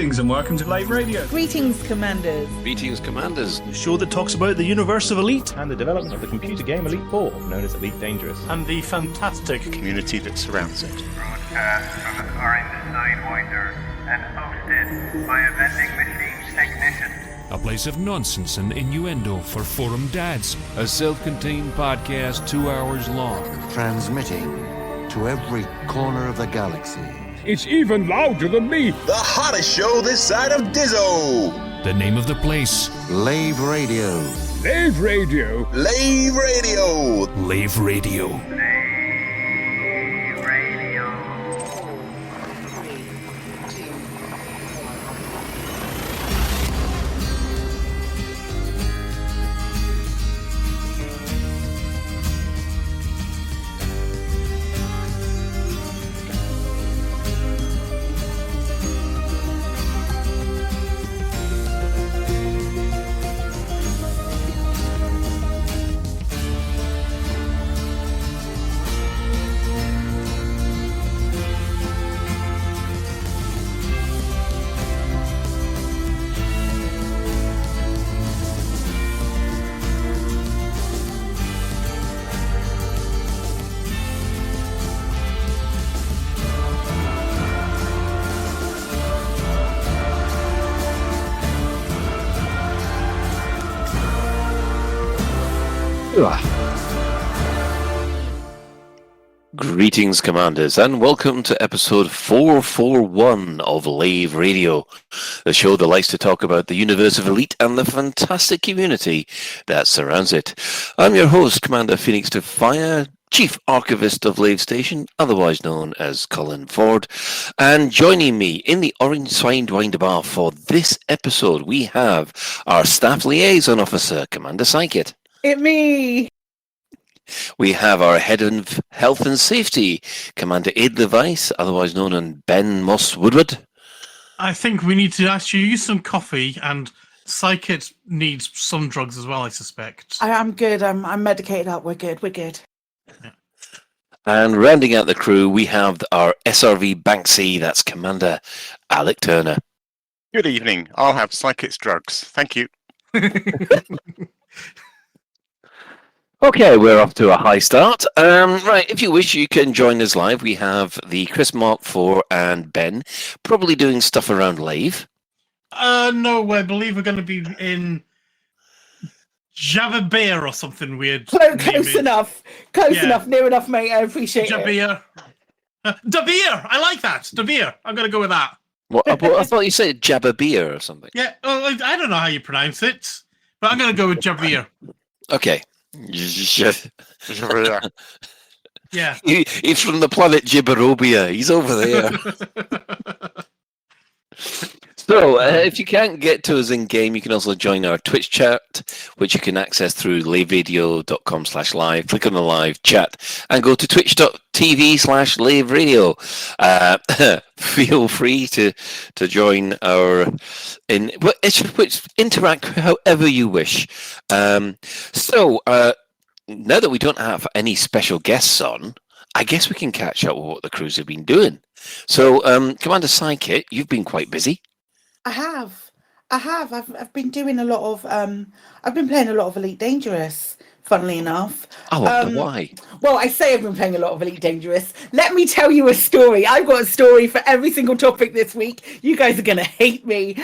Greetings and welcome to Lave Radio. Greetings, Commanders. Greetings, Commanders. The show that talks about the universe of Elite and the development of the computer game Elite 4, known as Elite Dangerous, and the fantastic community that surrounds it. Broadcast from the Orange Sidewinder and hosted by a vending machine technician. A place of nonsense and innuendo for forum dads. A self-contained podcast 2 hours long. Transmitting to every corner of the galaxy. It's even louder than me. The hottest show this side of Dizzo. The name of the place. Lave Radio. Lave Radio. Lave Radio. Lave Radio. Lave Radio. Greetings, Commanders, and welcome to episode 441 of Lave Radio, the show that likes to talk about the universe of Elite and the fantastic community that surrounds it. I'm your host, Commander Phoenix to Fire, Chief Archivist of Lave Station, otherwise known as Colin Ford, and joining me in the Orange Sidewinder bar for this episode, we have our Staff Liaison Officer, Commander Psychit. It me. We have our Head of Health and Safety, Commander Aid Levice, otherwise known as Ben Moss Woodward. I think we need to actually use some coffee, and Psychit needs some drugs as well, I suspect. I'm good. I'm medicated up. We're good. Yeah. And rounding out the crew, we have our SRV Banksy, that's Commander Alec Turner. Good evening. I'll have Psychit's drugs. Thank you. Okay, we're off to a high start. Right, if you wish, you can join us live. We have the Chris Mark 4 and Ben probably doing stuff around Lave. No, I believe we're going to be in Java Bear or something weird. Close enough. Close enough. Near enough, mate. I appreciate it. Jabeer. Dabir! I like that. Dabir. I'm going to go with that. What, I thought you said Jabba Beer or something. Yeah, well, I don't know how you pronounce it, but I'm going to go with Jabeer. Okay. Yeah. He's from the planet Gibberobia. He's over there. So, if you can't get to us in game, you can also join our Twitch chat, which you can access through laveradio.com/live. Click on the live chat and go to twitch.tv/laveradio. Feel free to join our interact however you wish. So, now that we don't have any special guests on, I guess we can catch up with what the crews have been doing. So, Commander Psychit, you've been quite busy. I have. I've been doing a lot of. I've been playing a lot of Elite Dangerous. Funnily enough. Oh, why? Well, I say I've been playing a lot of Elite Dangerous. Let me tell you a story. I've got a story for every single topic this week. You guys are gonna hate me.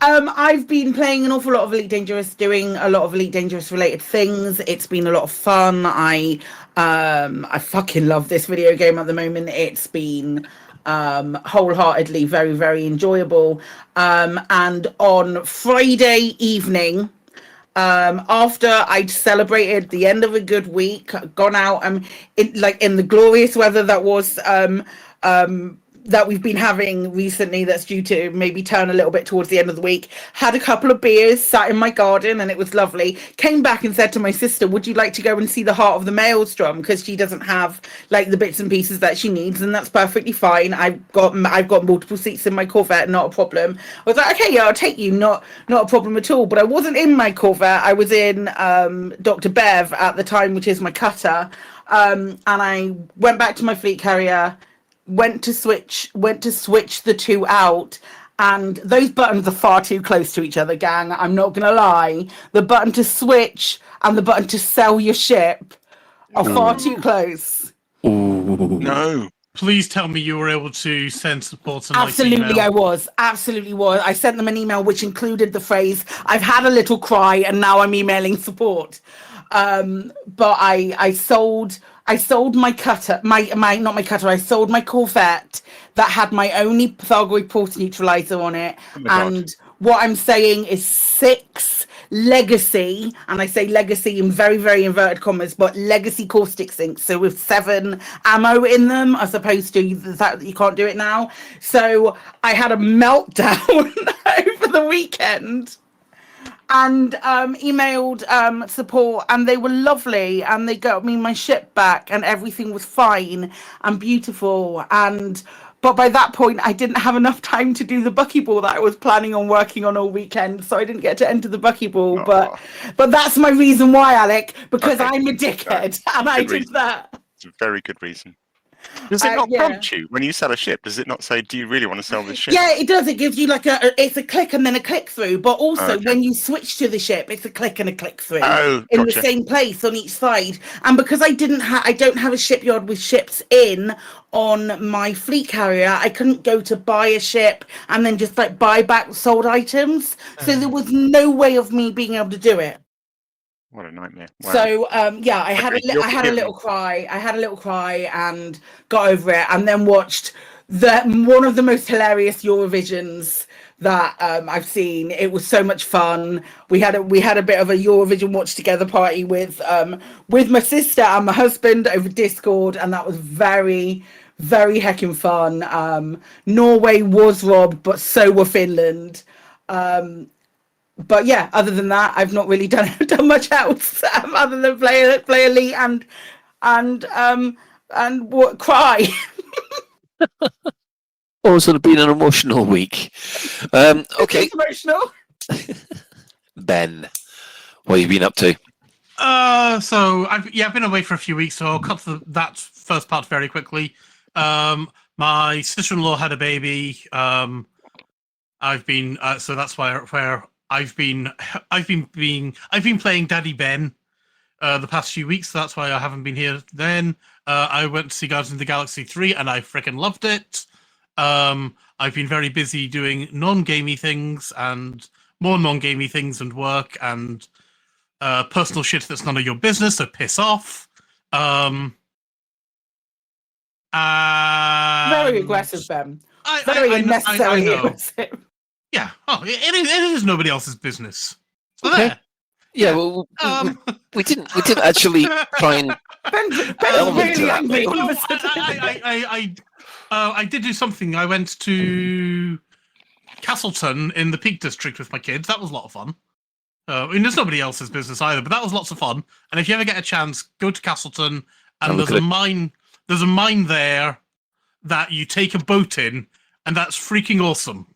I've been playing an awful lot of Elite Dangerous, doing a lot of Elite Dangerous related things. It's been a lot of fun. I fucking love this video game at the moment. It's been wholeheartedly very, very enjoyable. And on Friday evening, after I'd celebrated the end of a good week, gone out in the glorious weather that was that we've been having recently, that's due to maybe turn a little bit towards the end of the week, had a couple of beers, sat in my garden, and it was lovely. Came back and said to my sister, would you like to go and see the Heart of the Maelstrom, because she doesn't have like the bits and pieces that she needs, and that's perfectly fine. I've got multiple seats in my Corvette, not a problem. I was like, okay, yeah, I'll take you, not a problem at all. But I wasn't in my Corvette, I was in Dr. Bev at the time, which is my cutter, and I went back to my fleet carrier, went to switch the two out, and those buttons are far too close to each other, gang. I'm not gonna lie. The button to switch and the button to sell your ship are far too close. No. Please tell me you were able to send support a Absolutely, nice email. I was. Absolutely was. I sent them an email which included the phrase, "I've had a little cry and now I'm emailing support." But I sold my cutter, my not my cutter. I sold my Corvette that had my only Thargoid Porter neutralizer on it, and what I'm saying is 6 legacy, and I say legacy in very, very inverted commas, but legacy caustic sinks, so with 7 ammo in them, as opposed to the fact that you can't do it now. So I had a meltdown over the weekend and emailed support, and they were lovely, and they got me my ship back, and everything was fine and beautiful. But by that point, I didn't have enough time to do the buckyball that I was planning on working on all weekend, so I didn't get to enter the buckyball. But that's my reason why, Alec, because I'm a dickhead, and I did that. It's a very good reason. Does it not prompt you when you sell a ship? Does it not say, "Do you really want to sell this ship"? Yeah, it does. It gives you like it's a click and then a click through. But also, when you switch to the ship, it's a click and a click through in the same place on each side. And because I don't have a shipyard with ships in on my fleet carrier, I couldn't go to buy a ship and then just like buy back sold items. So there was no way of me being able to do it. What a nightmare! Wow. So I had a little cry. I had a little cry and got over it, and then watched one of the most hilarious Eurovisions that I've seen. It was so much fun. We had a bit of a Eurovision watch together party with my sister and my husband over Discord, and that was very, very heckin' fun. Norway was robbed, but so were Finland. But yeah, other than that, I've not really done much else other than play Elite and cry. Oh, it's been an emotional week. Okay, it's emotional. Ben, what have you been up to? So I've been away for a few weeks, so I'll cut that first part very quickly. My sister-in-law had a baby. I've been so that's where I've been playing Daddy Ben the past few weeks, so that's why I haven't been here then. I went to see Guardians of the Galaxy 3 and I freaking loved it. I've been very busy doing non-gamey things and more non-gamey things and work and personal shit that's none of your business, so piss off. Very aggressive, Ben. Very unnecessarily aggressive. Yeah. Oh, it is nobody else's business. So okay. There. Yeah. Well, we didn't actually try and. Ben's really angry. I did do something. I went to Castleton in the Peak District with my kids. That was a lot of fun. I mean, there's nobody else's business either, but that was lots of fun. And if you ever get a chance, go to Castleton, and there's a mine. There's a mine there that you take a boat in, and that's freaking awesome.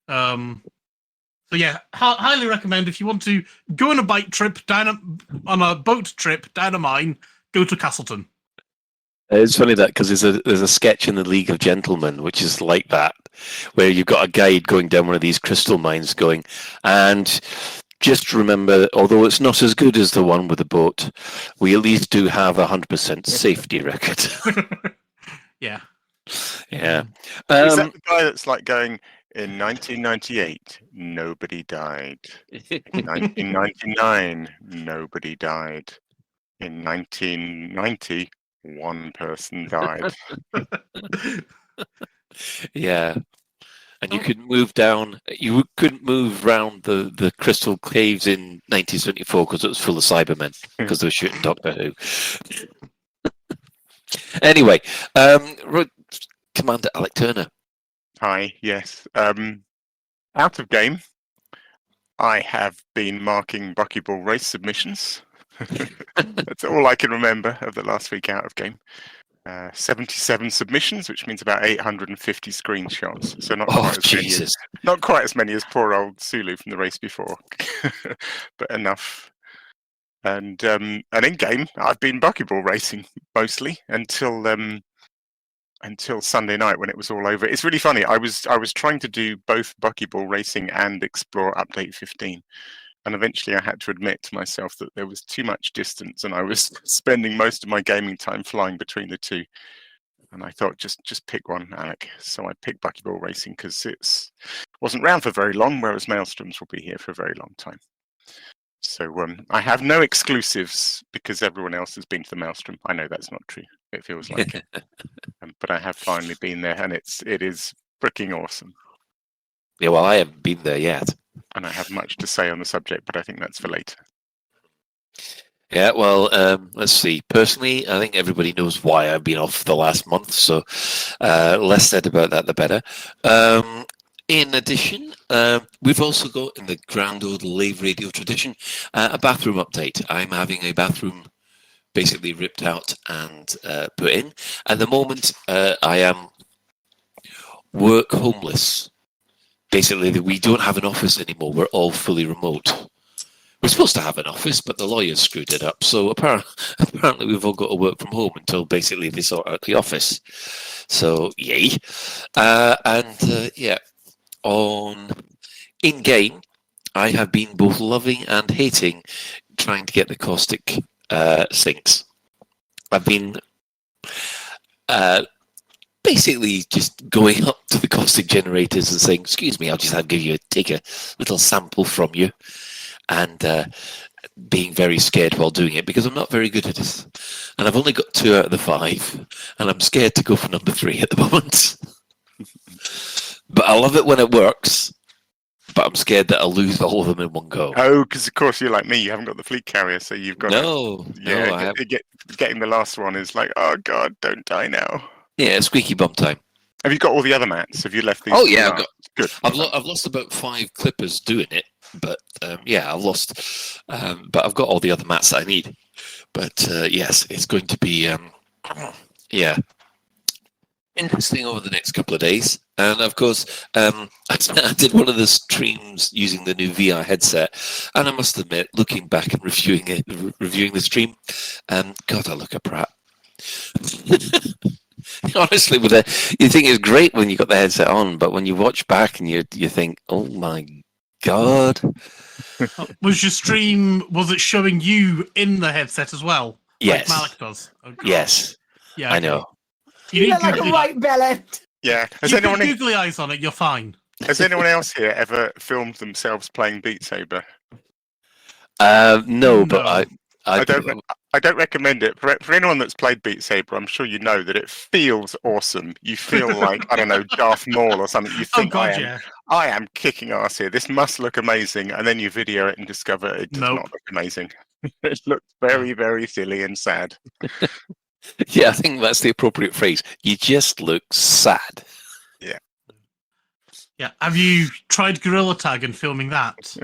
So yeah, highly recommend if you want to go on a boat trip down a mine, go to Castleton. It's funny that because there's a sketch in the League of Gentlemen which is like that, where you've got a guide going down one of these crystal mines, going, and just remember, although it's not as good as the one with the boat, we at least do have 100% safety record. Yeah. Yeah. Is that the guy that's like going, in 1998, nobody died. In 1999, nobody died. In 1990, one person died. Yeah. And you couldn't move down. You couldn't move around the crystal caves in 1974 because it was full of Cybermen because they were shooting Doctor Who. Anyway, Commander Alec Turner. Hi. Yes. Out of game, I have been marking buckyball race submissions. That's all I can remember of the last week out of game. 77 submissions, which means about 850 screenshots. So not quite as many as poor old Sulu from the race before, but enough. And in game, I've been buckyball racing mostly until until Sunday night when it was all over. It's really funny. I was trying to do both Buckyball Racing and Explore Update 15. And eventually I had to admit to myself that there was too much distance and I was spending most of my gaming time flying between the two. And I thought, just pick one, Alec. So I picked Buckyball Racing because it wasn't around for very long, whereas Maelstroms will be here for a very long time. So I have no exclusives because everyone else has been to the Maelstrom. I know that's not true. It feels like it. But I have finally been there, and it is freaking awesome. Yeah, well, I haven't been there yet. And I have much to say on the subject, but I think that's for later. Yeah, well, let's see. Personally, I think everybody knows why I've been off the last month, so less said about that, the better. In addition, we've also got, in the grand old Lave Radio tradition, a bathroom update. I'm having a bathroom basically ripped out and put in. At the moment, I am work homeless. Basically, we don't have an office anymore. We're all fully remote. We're supposed to have an office, but the lawyers screwed it up. So apparently we've all got to work from home until basically they sort out the office. So, yay. Yeah, in-game, I have been both loving and hating trying to get the caustic sinks. I've been basically just going up to the caustic generators and saying, excuse me, I'll just take a little sample from you. And being very scared while doing it because I'm not very good at it. And I've only got 2 out of the 5, and I'm scared to go for number 3 at the moment. But I love it when it works, but I'm scared that I'll lose all of them in one go. Oh, because of course you're like me, you haven't got the fleet carrier, so you've got getting the last one is like, oh god, don't die now. Yeah, squeaky bum time. Have you got all the other mats? Have you left these? Oh yeah, I've got. Good. I've lost about 5 clippers doing it, but yeah, I've lost. But I've got all the other mats that I need. But yes, it's going to be yeah, interesting over the next couple of days. And of course, I did one of the streams using the new VR headset, and I must admit, looking back and reviewing the stream, God, I look a prat. Honestly, you think it's great when you got the headset on, but when you watch back and you think, oh my god. Was your stream, was it showing you in the headset as well? Yes. Like Malik does? Okay. Yes. Yeah, okay. I know. You look like a right bellet. Yeah. Has anyone put googly eyes on it, you're fine. Has anyone else here ever filmed themselves playing Beat Saber? No, but I don't recommend it. For anyone that's played Beat Saber, I'm sure you know that it feels awesome. You feel like, I don't know, Darth Maul or something. You think, I am kicking ass here. This must look amazing. And then you video it and discover it does not look amazing. It looks very, very silly and sad. Yeah, I think that's the appropriate phrase. You just look sad. Yeah. Yeah. Have you tried Gorilla Tag and filming that?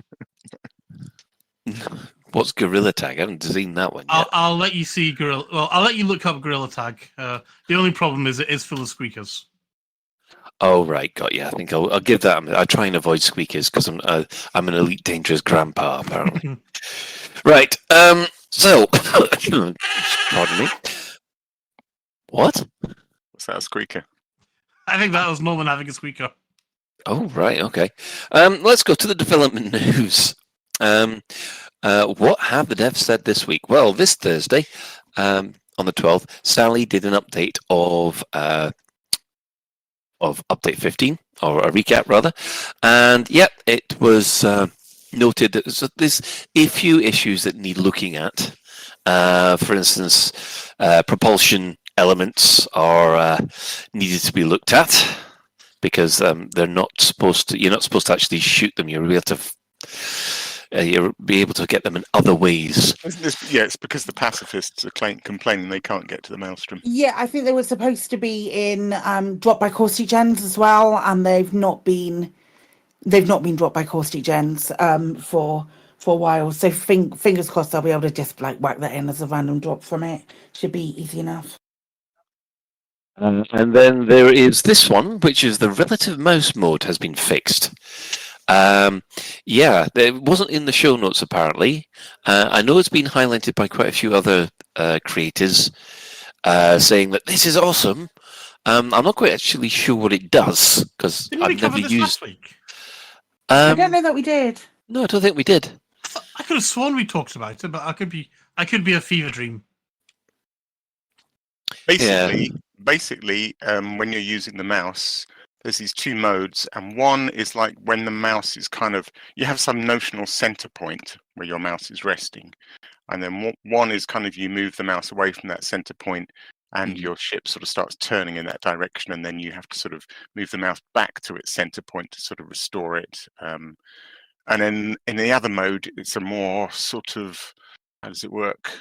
What's Gorilla Tag? I haven't seen that one yet. I'll let you see Gorilla. Well, I'll let you look up Gorilla Tag. The only problem is it is full of squeakers. Oh right, got you. I think I'll give that. I try and avoid squeakers because I'm an elite dangerous grandpa apparently. Right. So, pardon me. What? What's that, a squeaker? I think that was Norman having a squeaker. Oh right, okay. Let's go to the development news. What have the devs said this week? Well, this Thursday, on the 12th, Sally did an update of update 15, or a recap rather, and yep, it was noted that there's a few issues that need looking at. For instance, propulsion elements are needed to be looked at because they're not supposed to. You're not supposed to actually shoot them. You'll be able to. You'll be able to get them in other ways. Yeah, it's because the pacifists are complaining they can't get to the Maelstrom. Yeah, I think they were supposed to be in dropped by caustic gens as well, and they've not been dropped by caustic gens for a while. So fingers crossed I'll be able to just like whack that in as a random drop from it. Should be easy enough. And then there is this one, which is the relative mouse mode has been fixed. Yeah, it wasn't in the show notes apparently. I know it's been highlighted by quite a few other creators saying that this is awesome, I'm not quite actually sure what it does because Didn't we I've never cover this used. last week? I don't know that we did. No, I don't think we did. I could have sworn we talked about it, but I could be a fever dream. Basically, when you're using the mouse, there's these two modes, and one is like when the mouse is you have some notional center point where your mouse is resting, and then one is you move the mouse away from that center point, and your ship sort of starts turning in that direction, and then you have to sort of move the mouse back to its center point to sort of restore it. And then in the other mode, it's a more sort of, how does it work?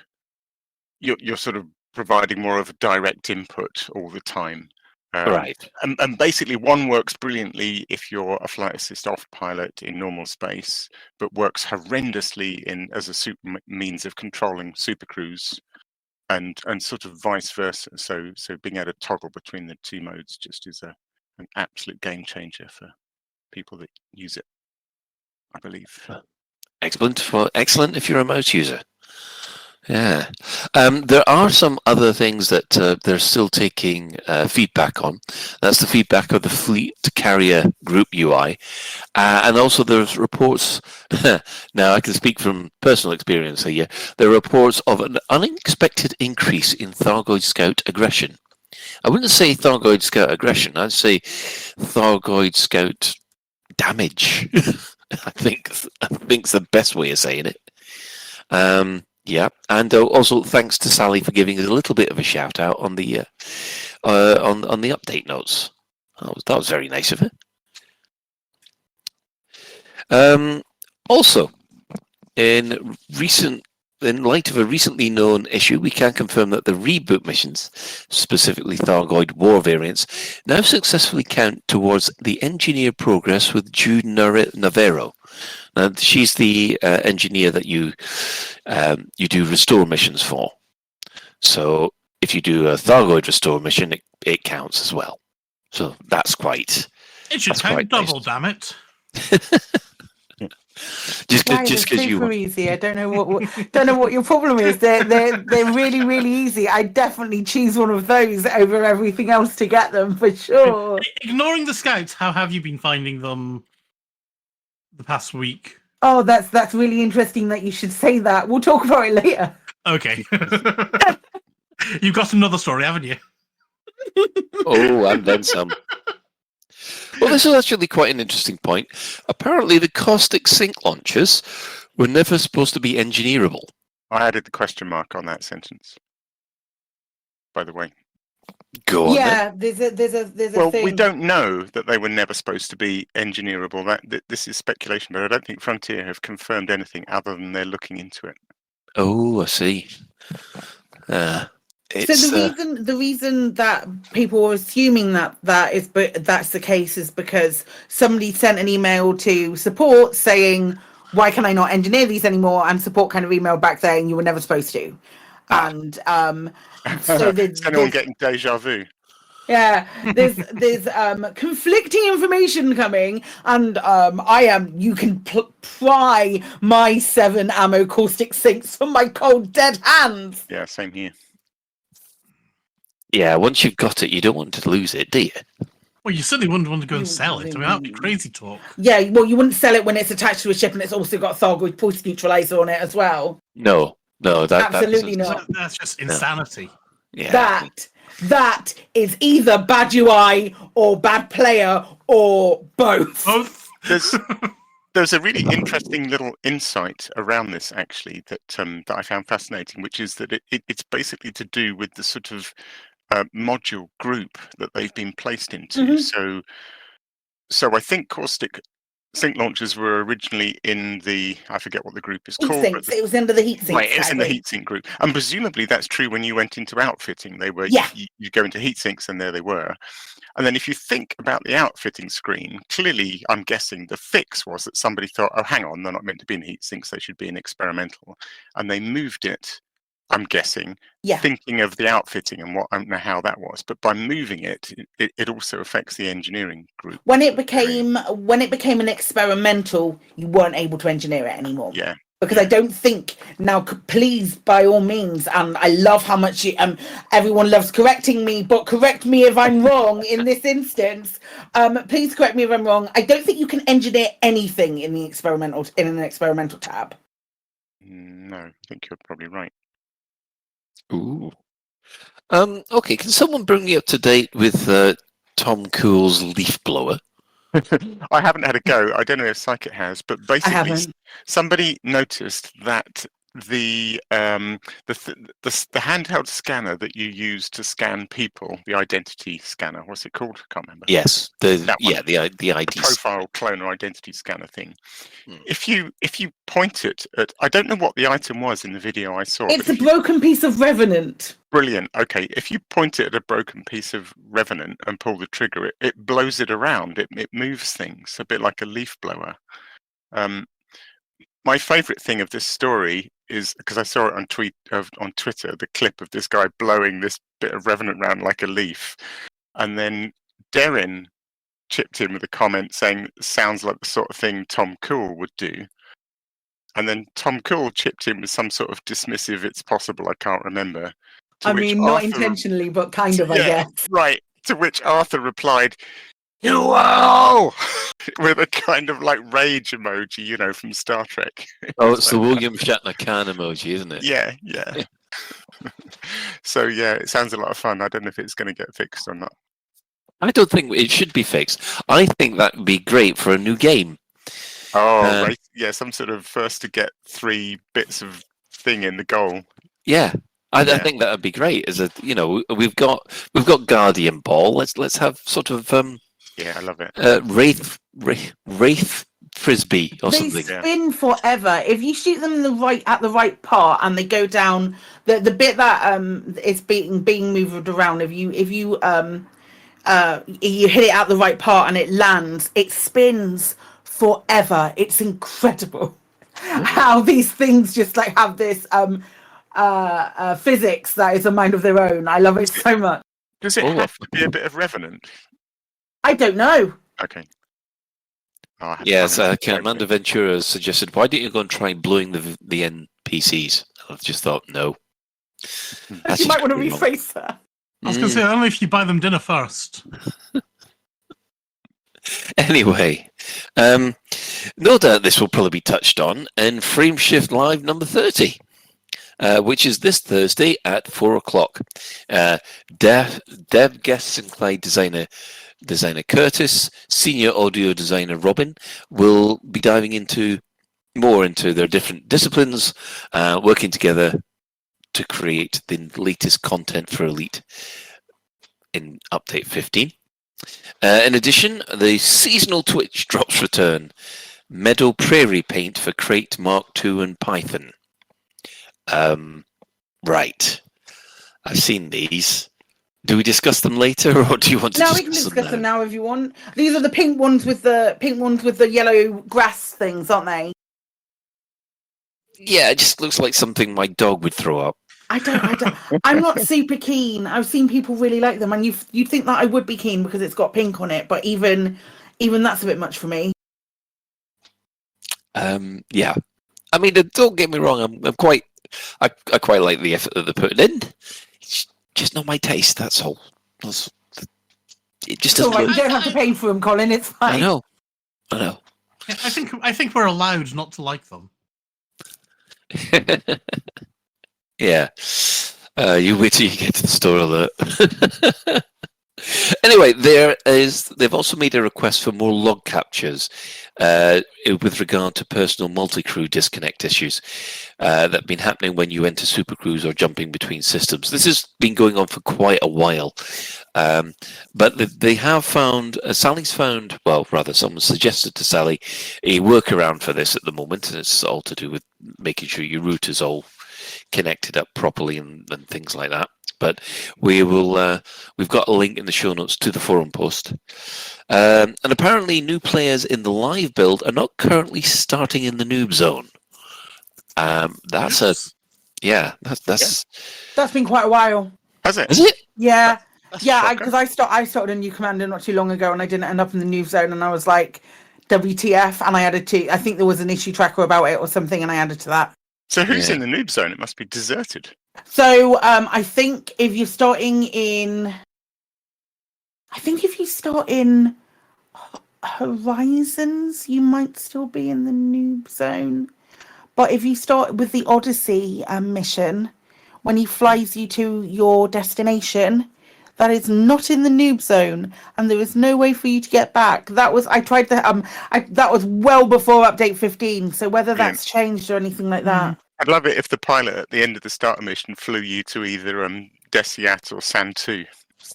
You're sort of providing more of a direct input all the time. Right. And basically one works brilliantly if you're a flight assist off pilot in normal space, but works horrendously as a means of controlling supercruise, and sort of vice versa. So being able to toggle between the two modes just is an absolute game changer for people that use it, I believe. Excellent if you're a mouse user. Yeah. There are some other things that they're still taking feedback on. That's the feedback of the Fleet Carrier Group UI. And also there's reports, now I can speak from personal experience here, there are reports of an unexpected increase in Thargoid Scout aggression. I wouldn't say Thargoid Scout aggression, I'd say Thargoid Scout damage. I think's the best way of saying it. Yeah, and also thanks to Sally for giving us a little bit of a shout out on the on the update notes. That was very nice of her. Also, in light of a recently known issue, we can confirm that the reboot missions, specifically Thargoid War variants, now successfully count towards the engineer progress with Jude Navarro. Now, she's the engineer that you do restore missions for. So if you do a Thargoid restore mission, it counts as well. So that's quite. It should count double, nice. Damn it! just because you. Easy. I don't know what your problem is. They're really really easy. I definitely choose one of those over everything else to get them for sure. Ignoring the scouts, how have you been finding them the past week? Oh, that's really interesting that you should say that. We'll talk about it later. Okay. You've got another story, haven't you? Oh, and then some. Well, this is actually quite an interesting point. Apparently, the caustic sink launchers were never supposed to be engineerable. I added the question mark on that sentence, by the way. Go on. Yeah, there's a well, thing. We don't know that they were never supposed to be engineerable. This is speculation, but I don't think Frontier have confirmed anything other than they're looking into it. Oh, I see. So the reason that people are assuming that's the case is because somebody sent an email to support saying, "Why can I not engineer these anymore?" And support kind of emailed back saying, "You were never supposed to." And so is anyone getting deja vu? Yeah, there's conflicting information coming, and you can pry my 7 ammo caustic sinks from my cold dead hands. Yeah, same here. Yeah, once you've got it, you don't want to lose it, do you? Well, you certainly wouldn't want to go and sell it. I mean, that'd be crazy talk. Yeah, well, you wouldn't sell it when it's attached to a ship and it's also got Thargoid pulse neutralizer on it as well. No, absolutely not. That's just insanity. No. Yeah. That is either bad UI or bad player or both. There's a really interesting little insight around this, actually, that I found fascinating, which is that it's basically to do with the sort of module group that they've been placed into. Mm-hmm. So I think caustic sink launchers were originally in I forget what the group is called. It was under the heat sink. Right, it's in the heat sink group. And presumably that's true when you went into outfitting. They were, you go into heat sinks and there they were. And then if you think about the outfitting screen, clearly I'm guessing the fix was that somebody thought, oh, hang on, they're not meant to be in heat sinks, they should be in experimental. And they moved it, I'm guessing, thinking of the outfitting and I don't know how that was, but by moving it also affects the engineering group. When it became an experimental, you weren't able to engineer it anymore. Yeah, because I don't think now. Please, by all means, and I love how much everyone loves correcting me, but correct me if I'm wrong in this instance. Please correct me if I'm wrong. I don't think you can engineer anything in an experimental tab. No, I think you're probably right. Ooh. Okay, can someone bring me up to date with Tom Cool's leaf blower? I haven't had a go. I don't know if Psychic has, but basically, somebody noticed that the handheld scanner that you use to scan people, the identity scanner, what's it called? I can't remember. Yes, the ID profile cloner identity scanner thing. If you point it at, I don't know what the item was in the video I saw. It's a broken piece of Revenant. Brilliant. Okay, if you point it at a broken piece of Revenant and pull the trigger, it blows it around. It moves things a bit like a leaf blower. My favourite thing of this story is because I saw it on Twitter, the clip of this guy blowing this bit of Revenant around like a leaf, and then Darren chipped in with a comment saying, "Sounds like the sort of thing Tom Cool would do." And then Tom Cool chipped in with some sort of dismissive, "It's possible, I can't remember." I mean, not intentionally, but kind of, I guess. Right. To which Arthur replied, "You will!" with a kind of like rage emoji, you know, from Star Trek. Oh, it's the William Shatner can emoji, isn't it? Yeah. So, yeah, it sounds a lot of fun. I don't know if it's going to get fixed or not. I don't think it should be fixed. I think that would be great for a new game. Oh, right. Yeah, some sort of first to get 3 bits of thing in the goal. Yeah. I think that would be great. We've got Guardian Ball. Let's have sort of yeah, I love it. Wraith Frisbee or something. They spin forever. If you shoot them at the right part and they go down the bit that is being moved around. If you hit it at the right part and it lands, it spins forever. It's incredible how these things just like have this physics that is a mind of their own. I love it so much. Does it have to be a bit of Revenant? I don't know. Okay. Yes, Commander Ventura suggested, why don't you go and try blowing the NPCs? I've just thought, no. You might want to rephrase that. I was going to say, only if you buy them dinner first. Anyway, no doubt this will probably be touched on in Frameshift Live number 30. Which is this Thursday at 4:00. Dev guests include designer Curtis, senior audio designer Robin will be diving into their different disciplines, working together to create the latest content for Elite in Update 15. In addition, the seasonal Twitch drops return. Meadow Prairie Paint for Crate Mark II and Python. Right. I've seen these. Do we discuss them later, or do you want to? No, we can discuss them now if you want. These are the pink ones with the yellow grass things, aren't they? Yeah, it just looks like something my dog would throw up. I don't. I'm not super keen. I've seen people really like them, and you'd think that I would be keen because it's got pink on it, but even that's a bit much for me. Yeah. I mean, don't get me wrong. I quite like the effort that they're putting in. It's just not my taste. That's all. It just doesn't. You don't have to pay for them, Colin. It's fine. I know. Yeah, I think we're allowed not to like them. Yeah. You wait till you get to the store alert. Anyway, they've also made a request for more log captures with regard to personal multi-crew disconnect issues that have been happening when you enter supercrews or jumping between systems. This has been going on for quite a while, but they have found, Sally's found, well, rather, someone suggested to Sally a workaround for this at the moment, and it's all to do with making sure your route is all connected up properly and things like that. But we've got a link in the show notes to the forum post. And apparently new players in the live build are not currently starting in the noob zone. That's been quite a while. Has it? Is it? Yeah. Because I started a new commander not too long ago and I didn't end up in the noob zone, and I was like, WTF, and I added to. I think there was an issue tracker about it or something, and I added to that. So who's in the noob zone? It must be deserted. So I think if you're starting in, Horizons, you might still be in the noob zone. But if you start with the Odyssey mission, when he flies you to your destination, that is not in the noob zone, and there is no way for you to get back. That was that was well before update 15. So whether that's changed or anything like that. I'd love it if the pilot at the end of the starter mission flew you to either Desiat or Santu.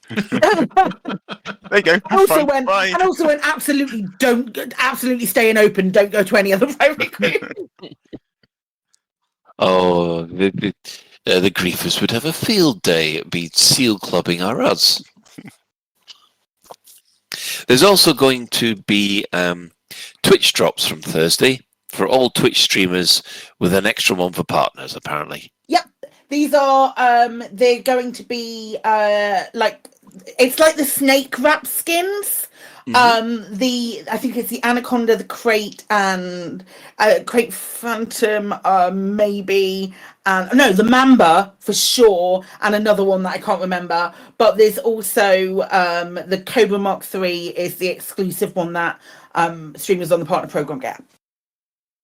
There you go. Also went absolutely stay in open. Don't go to any other private group. Oh, the griefers would have a field day. It'd be seal clubbing our us. There's also going to be Twitch drops from Thursday for all Twitch streamers, with an extra one for partners, apparently. Yep, these are they're going to be it's like the snake wrap skins. I think it's the Anaconda, the Crate, and Crate Phantom, maybe, and no, the Mamba for sure, and another one that I can't remember. But there's also the Cobra Mark III is the exclusive one that streamers on the partner program get.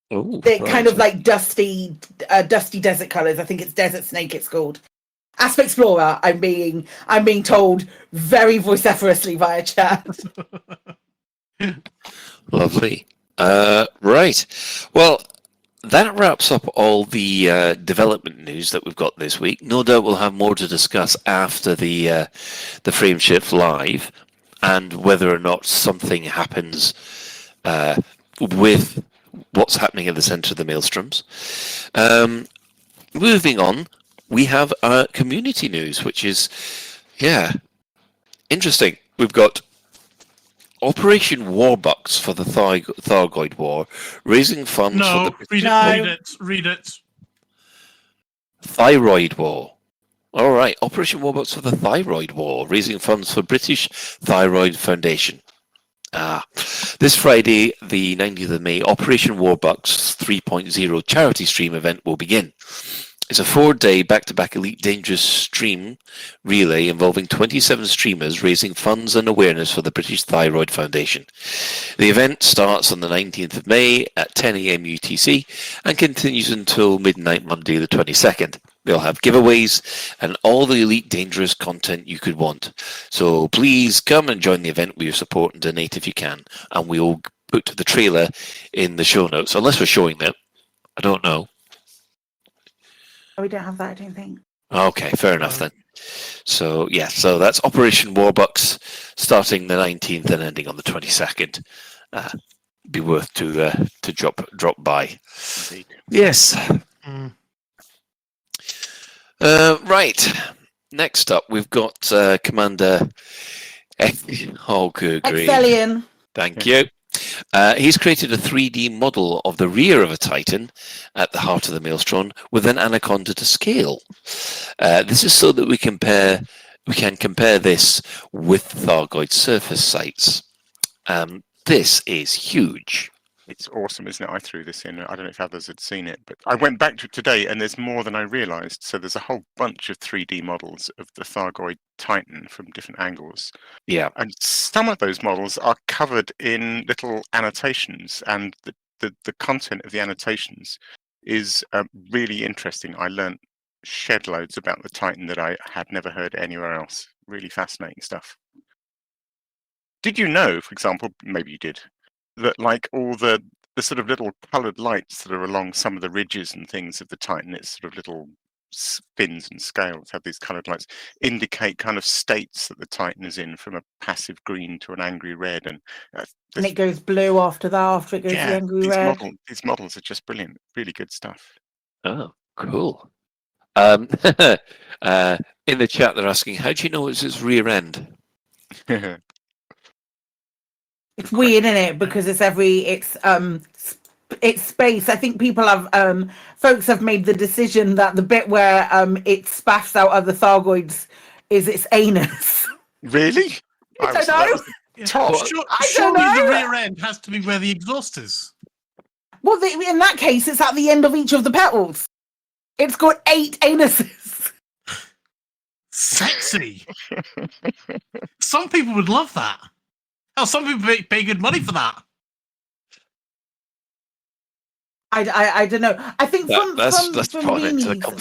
Oh, they're kind of like dusty desert colors. I think it's Desert Snake. It's called Asp Explorer. I'm being told very vociferously via chat. Lovely. Right. Well, that wraps up all the development news that we've got this week. No doubt we'll have more to discuss after the Frameshift Live, and whether or not something happens with what's happening at the centre of the Maelstroms. Moving on, we have our community news, which is, interesting. We've got Operation Warbucks for the Thargoid War, raising funds for the... Read it. Thyroid War. All right, Operation Warbucks for the Thyroid War, raising funds for British Thyroid Foundation. This Friday, the 19th of May, Operation Warbucks 3.0 charity stream event will begin. It's a 4-day back-to-back Elite Dangerous stream relay involving 27 streamers raising funds and awareness for the British Thyroid Foundation. The event starts on the 19th of May at 10 a.m. UTC and continues until midnight Monday the 22nd. They'll have giveaways and all the Elite Dangerous content you could want. So please come and join the event with your support and donate if you can. And we'll put the trailer in the show notes, unless we're showing them. I don't know. We don't have that, I don't think. Okay, fair enough then. So so that's Operation Warbucks starting the 19th and ending on the 22nd. Be worth to drop by. Indeed. Yes. Right. Next up, we've got Commander good grief. Excelian. Thank you. He's created a 3D model of the rear of a Titan at the heart of the Maelstrom with an Anaconda to scale. This is so that we can compare this with Thargoid surface sites. This is huge. It's awesome, isn't it? I threw this in. I don't know if others had seen it, but I went back to it today, and there's more than I realised. So there's a whole bunch of 3D models of the Thargoid Titan from different angles. Yeah. And some of those models are covered in little annotations, and the content of the annotations is really interesting. I learnt shed loads about the Titan that I had never heard anywhere else. Really fascinating stuff. Did you know, for example, maybe you did, that like all the sort of little coloured lights that are along some of the ridges and things of the Titan, its sort of little spins and scales have these coloured lights, indicate kind of states that the Titan is in, from a passive green to an angry red, and it goes blue after that. After it goes the angry red. These models are just brilliant, really good stuff. Oh, cool. In the chat, they're asking, how do you know it's its rear end? It's weird, isn't it? Because it's space. I think people have folks have made the decision that the bit where it spaffs out other Thargoids is its anus. Really? I don't know. Top. Surely the rear end has to be where the exhaust is. Well, in that case, it's at the end of each of the petals. It's got 8 anuses. Sexy. Some people would love that. Oh, some people pay good money for that. I don't know. I think from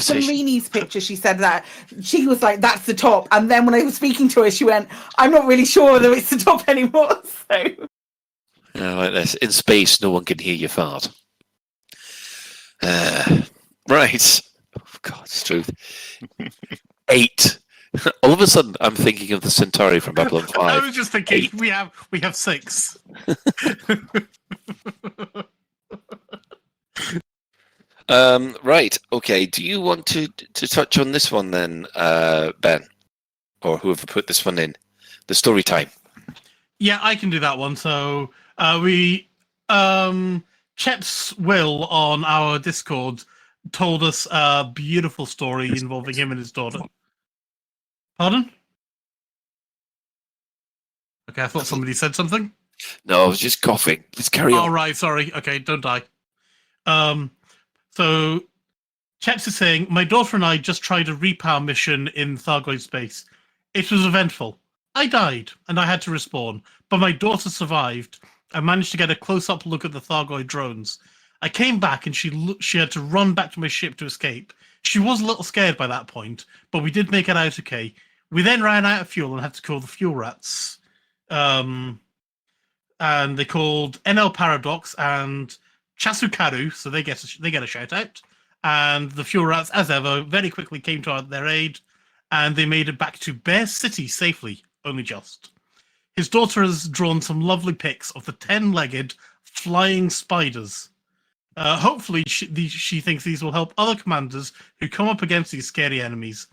Rini's picture, she said that she was like, "That's the top," and then when I was speaking to her, she went, "I'm not really sure whether it's the top anymore." So, like this, in space, no one can hear you fart. Right. Oh, God's truth. 8. All of a sudden, I'm thinking of the Centauri from Babylon 5. I was just thinking 8. we have 6. Right. Okay. Do you want to touch on this one then, Ben, or whoever put this one in, the story time? Yeah, I can do that one. So Chet's Will on our Discord told us a beautiful story involving him and his daughter. Pardon? Okay, I thought somebody said something. No, I was just coughing. Let's carry on. All right, sorry. Okay, don't die. So Chet's is saying, my daughter and I just tried a repower mission in Thargoid space. It was eventful. I died, and I had to respawn, but my daughter survived. I managed to get a close-up look at the Thargoid drones. I came back, and she had to run back to my ship to escape. She was a little scared by that point, but we did make it out okay. We then ran out of fuel and had to call the fuel rats. And they called NL Paradox and Chasukaru, so they get a shout out. And the fuel rats, as ever, very quickly came to their aid, and they made it back to Bear City safely, only just. His daughter has drawn some lovely pics of the 10-legged flying spiders. Hopefully, she thinks these will help other commanders who come up against these scary enemies.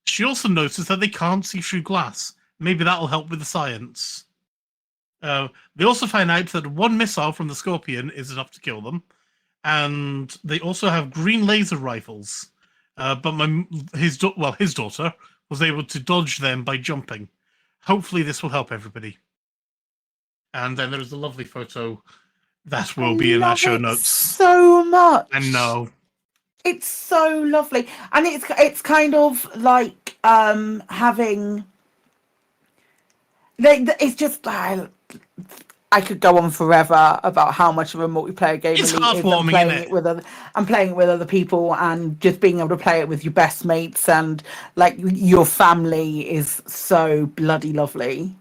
She also noticed that they can't see through glass. Maybe that'll help with the science. They also find out that one missile from the Scorpion is enough to kill them. And they also have green laser rifles. But his daughter was able to dodge them by jumping. Hopefully this will help everybody. And then there's a lovely photo that will be in our show notes. So much. I know. It's so lovely. And it's kind of like having... It's just... I could go on forever about how much of a multiplayer game it's Elite is. Heartwarming, I'm playing it with other people, and just being able to play it with your best mates and like your family is so bloody lovely.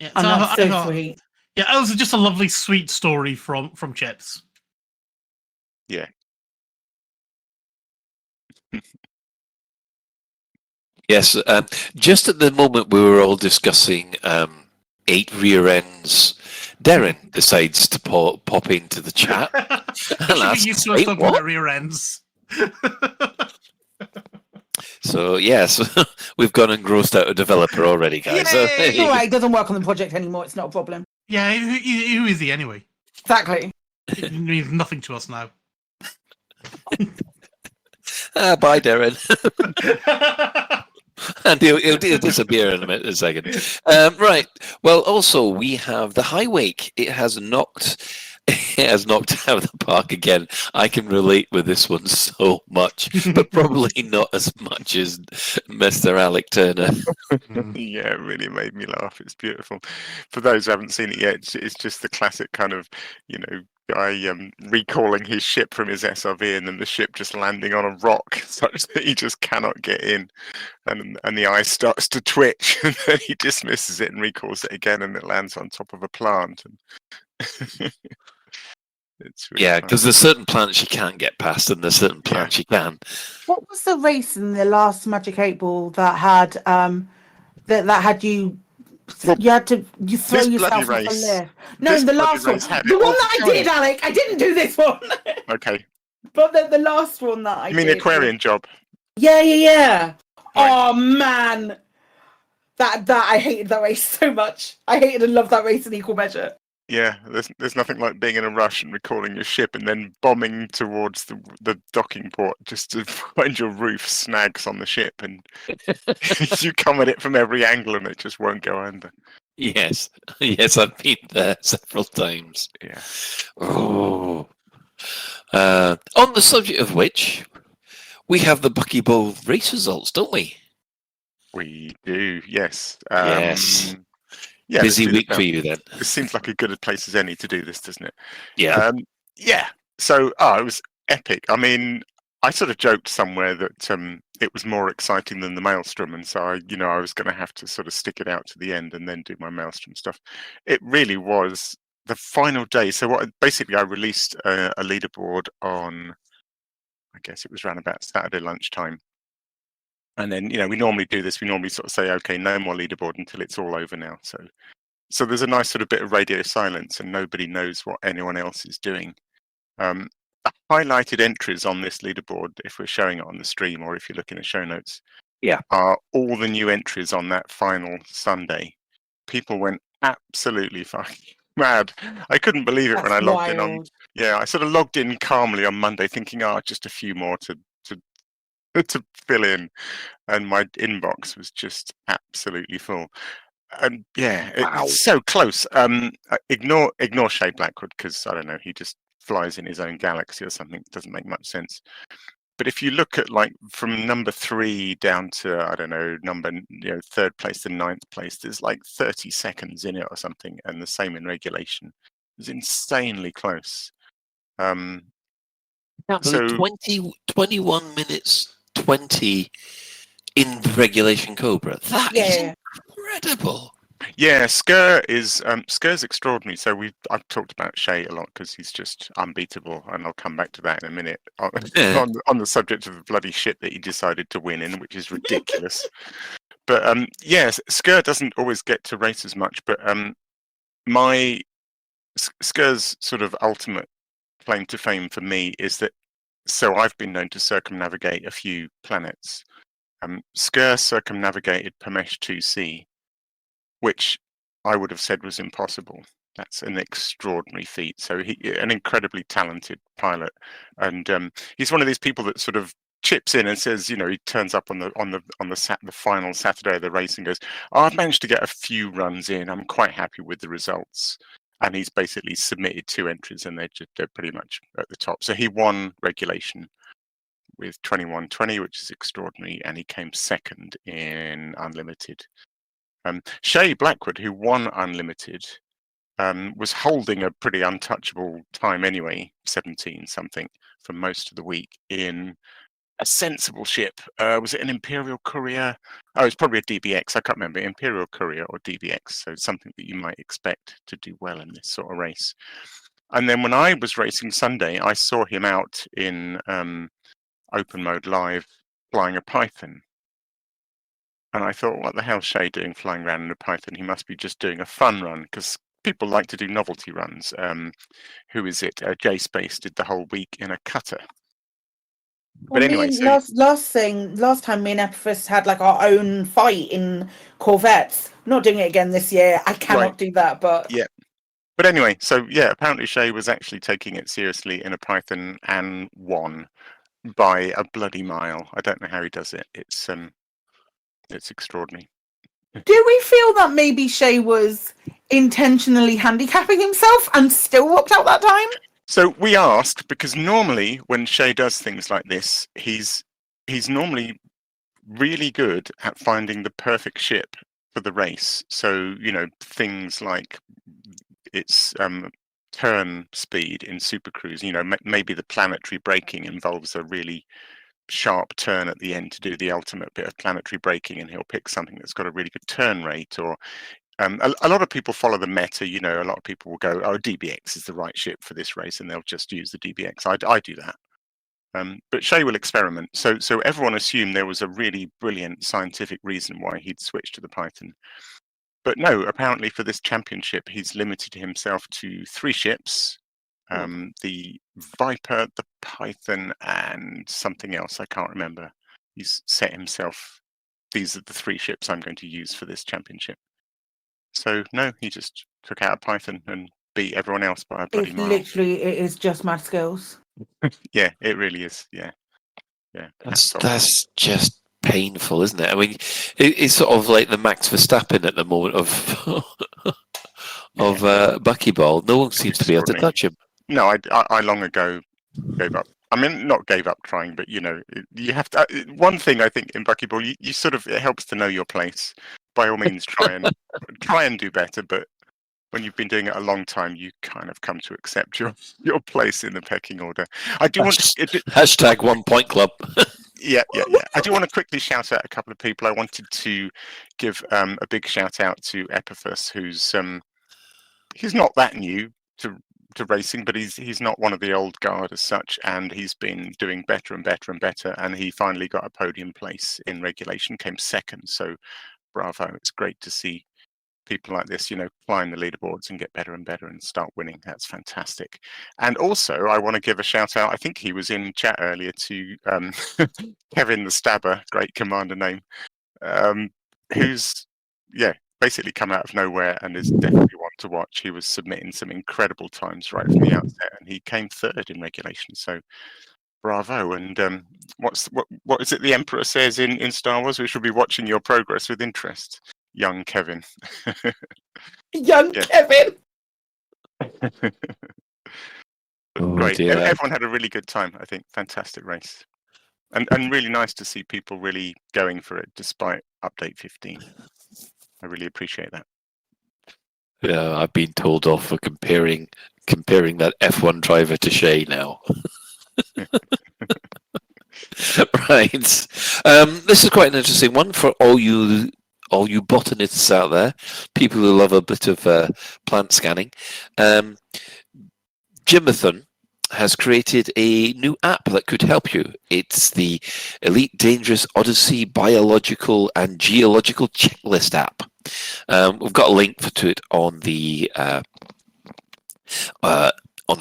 Yeah, and that's so sweet. Yeah, it was just a lovely, sweet story from Chet's. Yeah. Yes. Just at the moment we were all discussing 8 rear ends, Darren decides to pop into the chat. And ask, used to us talking about rear ends. So yes, we've gone and grossed out a developer already, guys. So, it's all right. It doesn't work on the project anymore. It's not a problem. Yeah, who is he anyway? Exactly. It means nothing to us now. Bye, Darren. And he'll disappear in a second. Right. Well, also we have the High Wake. It has knocked out of the park again. I can relate with this one so much, but probably not as much as Mr. Alec Turner. Yeah, it really made me laugh. It's beautiful. For those who haven't seen it yet, it's just the classic kind of, guy recalling his ship from his SRV and then the ship just landing on a rock such that he just cannot get in, and the ice starts to twitch, and then he dismisses it and recalls it again, and it lands on top of a plant. And it's really because there's certain planets you can't get past and there's certain planets you can. What was the race in the last Magic 8 Ball that had that had you throw yourself off a lift? No, the last one. The one that I did, Alec. I didn't do this one. Okay. But the last one that I did. You mean the Aquarian job? Yeah. Right. Oh man. That I hated that race so much. I hated and loved that race in equal measure. Yeah, there's nothing like being in a rush and recalling your ship and then bombing towards the docking port just to find your roof snags on the ship, and you come at it from every angle and it just won't go under. Yes, yes, I've been there several times. Yeah. Oh. On the subject of which, we have the Buckyball race results, don't we? We do, yes. Yes. Yeah, Busy week for you then. This seems like a good a place as any to do this, doesn't it? Yeah. Yeah. So, it was epic. I mean, I sort of joked somewhere that it was more exciting than the Maelstrom, and so I was going to have to sort of stick it out to the end and then do my Maelstrom stuff. It really was the final day. So, basically, I released a leaderboard on, I guess it was around about Saturday lunchtime. And then, we normally do this. We normally sort of say, okay, no more leaderboard until it's all over now. So there's a nice sort of bit of radio silence and nobody knows what anyone else is doing. The highlighted entries on this leaderboard, if we're showing it on the stream or if you look in the show notes, are all the new entries on that final Sunday. People went absolutely fucking mad. I couldn't believe it when I logged in on. Yeah, I sort of logged in calmly on Monday thinking, just a few more to fill in, and my inbox was just absolutely full. And it's so close. Ignore Shay Blackwood because I don't know, he just flies in his own galaxy or something. It doesn't make much sense. But if you look at from number 3 down to third place to 9th place, there's 30 seconds in it or something, and the same in regulation. It's insanely close. So 21 minutes 20 in the regulation Cobra. That is incredible. Yeah, Skur's extraordinary. So I've talked about Shay a lot because he's just unbeatable, and I'll come back to that in a minute on the subject of the bloody shit that he decided to win in, which is ridiculous. But Skur doesn't always get to race as much, but Skur's sort of ultimate claim to fame for me is that I've been known to circumnavigate a few planets. Skur circumnavigated Pamesh 2C, which I would have said was impossible. That's an extraordinary feat. So an incredibly talented pilot, and he's one of these people that sort of chips in and says, he turns up on the final Saturday of the race and goes, I've managed to get a few runs in. I'm quite happy with the results. And he's basically submitted 2 entries, and they're pretty much at the top. So he won regulation with 21:20, which is extraordinary, and he came second in unlimited. Shay Blackwood, who won unlimited, was holding a pretty untouchable time anyway, 17 something for most of the week in a sensible ship. Was it an Imperial Courier? Oh, it's probably a DBX. I can't remember, Imperial Courier or DBX. So something that you might expect to do well in this sort of race. And then when I was racing Sunday, I saw him out in open mode live flying a Python. And I thought, what the hell's Shay doing flying around in a Python? He must be just doing a fun run because people like to do novelty runs. Who is it? J-Space did the whole week in a cutter. But anyway, last time me and Epiphus had our own fight in Corvettes. I'm not doing it again this year. I cannot do that, but But anyway, so apparently Shay was actually taking it seriously in a Python and won by a bloody mile. I don't know how he does it. It's extraordinary. Do we feel that maybe Shay was intentionally handicapping himself and still walked out that time? So we asked, because normally when Shay does things like this, he's normally really good at finding the perfect ship for the race. So, things like its turn speed in Super Cruise, maybe the planetary braking involves a really sharp turn at the end to do the ultimate bit of planetary braking, and he'll pick something that's got a really good turn rate, or a lot of people follow the meta. A lot of people will go, DBX is the right ship for this race, and they'll just use the DBX. I do that. But Shay will experiment. So everyone assumed there was a really brilliant scientific reason why he'd switched to the Python. But no, apparently for this championship, he's limited himself to 3 ships. The Viper, the Python, and something else. I can't remember. He's set himself, these are the 3 ships I'm going to use for this championship. So no, he just took out a Python and beat everyone else by a bloody It's mile. literally, it is just mad skills. Yeah, it really is. Yeah. That's just painful, isn't it? I mean, it's sort of like the Max Verstappen at the moment of buckyball. No one seems to be able to touch him. No, I long ago gave up. I mean, not gave up trying, but you have to. One thing I think in buckyball, you sort of, it helps to know your place. By all means, try and do better. But when you've been doing it a long time, you kind of come to accept your place in the pecking order. I do want to hashtag 1 point club. Yeah. I do want to quickly shout out a couple of people. I wanted to give a big shout out to Epiphas, who's he's not that new to racing, but he's not one of the old guard as such, and he's been doing better and better and better. And he finally got a podium place in regulation, came second. So bravo! It's great to see people like this, climb the leaderboards and get better and better and start winning. That's fantastic. And also, I want to give a shout out. I think he was in chat earlier to Kevin the Stabber, great commander name, who's basically come out of nowhere and is definitely one to watch. He was submitting some incredible times right from the outset, and he came third in regulation. So bravo. And what is it the Emperor says in Star Wars? We should be watching your progress with interest. Young Kevin. Kevin! Great. Dear. Everyone had a really good time, I think. Fantastic race. And really nice to see people really going for it despite update 15. I really appreciate that. Yeah, I've been told off for comparing that F1 driver to Shay now. Right. This is quite an interesting one for all you botanists out there, people who love a bit of plant scanning. Jimathon has created a new app that could help you. It's the Elite Dangerous Odyssey Biological and Geological Checklist app. We've got a link to it on the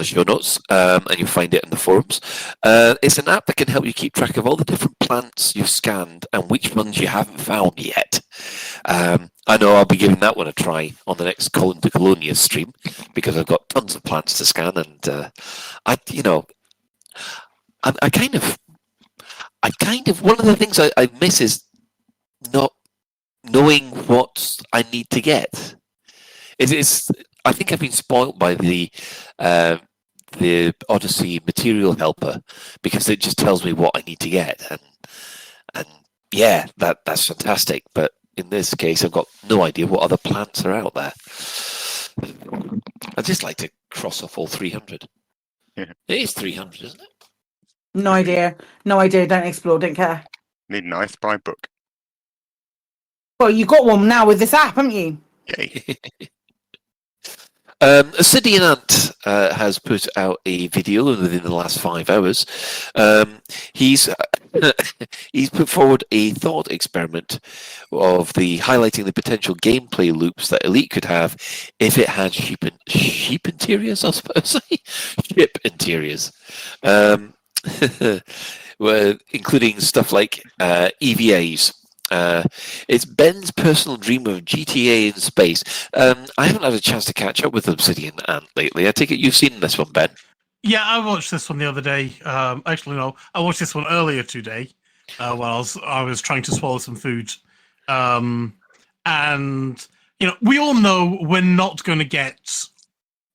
show notes, and you'll find it in the forums. It's an app that can help you keep track of all the different plants you've scanned and which ones you haven't found yet. I know I'll be giving that one a try on the next Colin de Colonia stream, because I've got tons of plants to scan, and I kind of one of the things I miss is not knowing what I need to get. I think I've been spoilt by the Odyssey Material Helper, because it just tells me what I need to get, and yeah, that's fantastic. But in this case, I've got no idea what other plants are out there. I'd just like to cross off all 300. Yeah. It is 300, isn't it? No idea. Don't explore. Don't care. Need an I Spy book. Well, you got one now with this app, haven't you? Yay. Obsidian Ant has put out a video within the last 5 hours. He's put forward a thought experiment of highlighting the potential gameplay loops that Elite could have if it had sheep interiors, I suppose. Ship interiors. Including stuff like EVAs. It's Ben's personal dream of GTA in space. I haven't had a chance to catch up with Obsidian Ant lately. I take it you've seen this one, Ben? Yeah, I watched this one the other day. Actually, no, I watched this one earlier today while I was trying to swallow some food. And, we all know we're not going to get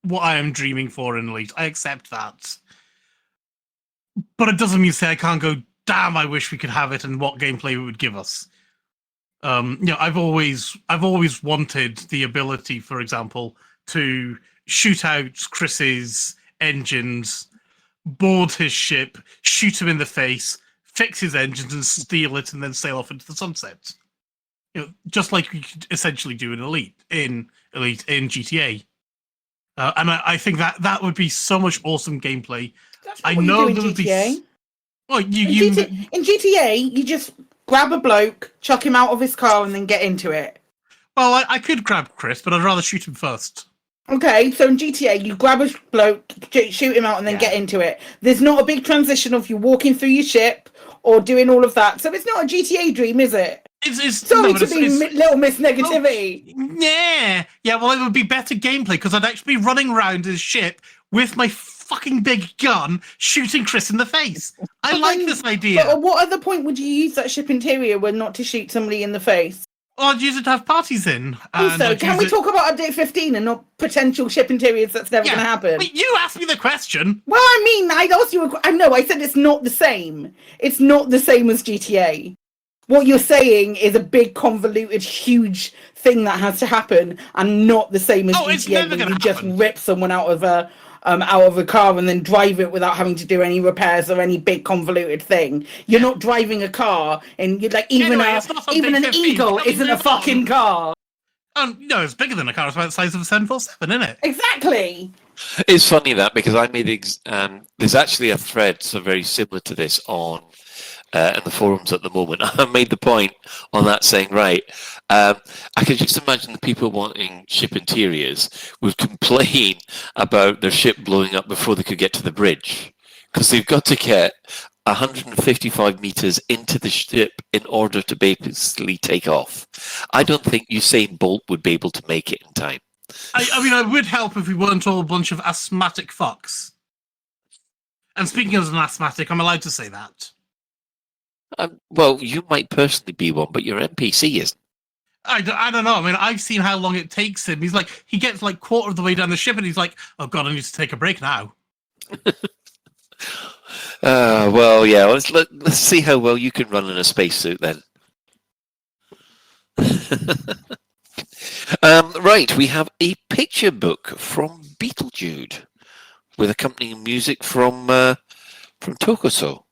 what I am dreaming for in Elite. I accept that. But it doesn't mean to say I can't go, damn, I wish we could have it and what gameplay it would give us. I've always wanted the ability, for example, to shoot out Chris's engines, board his ship, shoot him in the face, fix his engines and steal it, and then sail off into the sunset. Just like we could essentially do in Elite in GTA. And I think that would be so much awesome gameplay. I know there would be. Well, in GTA, you just grab a bloke, chuck him out of his car, and then get into it. Well, I could grab Chris, but I'd rather shoot him first. Okay, so in GTA, you grab a bloke, shoot him out, and then get into it. There's not a big transition of you walking through your ship or doing all of that. So it's not a GTA dream, is it? It's Sorry no, to be Little Miss Negativity. Yeah. Well, it would be better gameplay because I'd actually be running around his ship with my fucking big gun, shooting Chris in the face. I like this idea. But at what other point would you use that ship interior when not to shoot somebody in the face? Well, I'd use it to have parties in. Also, can we talk about Update 15 and not potential ship interiors that's never going to happen? But you asked me the question. Well, I mean, I asked you. I know. I said it's not the same. It's not the same as GTA. What you're saying is a big, convoluted, huge thing that has to happen, and not the same as GTA, where you just rip someone out of a car and then drive it without having to do any repairs or any big convoluted thing. You're not driving a car, and you're like even an Eagle isn't a fucking car. No, it's bigger than a car. It's about the size of a 747, isn't it? Exactly. It's funny that because I made there's actually a thread so very similar to this on in the forums at the moment. I made the point on that saying, right, I could just imagine the people wanting ship interiors would complain about their ship blowing up before they could get to the bridge because they've got to get 155 meters into the ship in order to basically take off. I don't think Usain Bolt would be able to make it in time. I mean, it would help if we weren't all a bunch of asthmatic fucks. And speaking as an asthmatic, I'm allowed to say that. Well, you might personally be one, but your NPC isn't. I don't know. I mean, I've seen how long it takes him. He gets like quarter of the way down the ship and he's like, oh God, I need to take a break now. Well, yeah, let's see how well you can run in a spacesuit then. Right, we have a picture book from Beetlejude with accompanying music from Tokuso.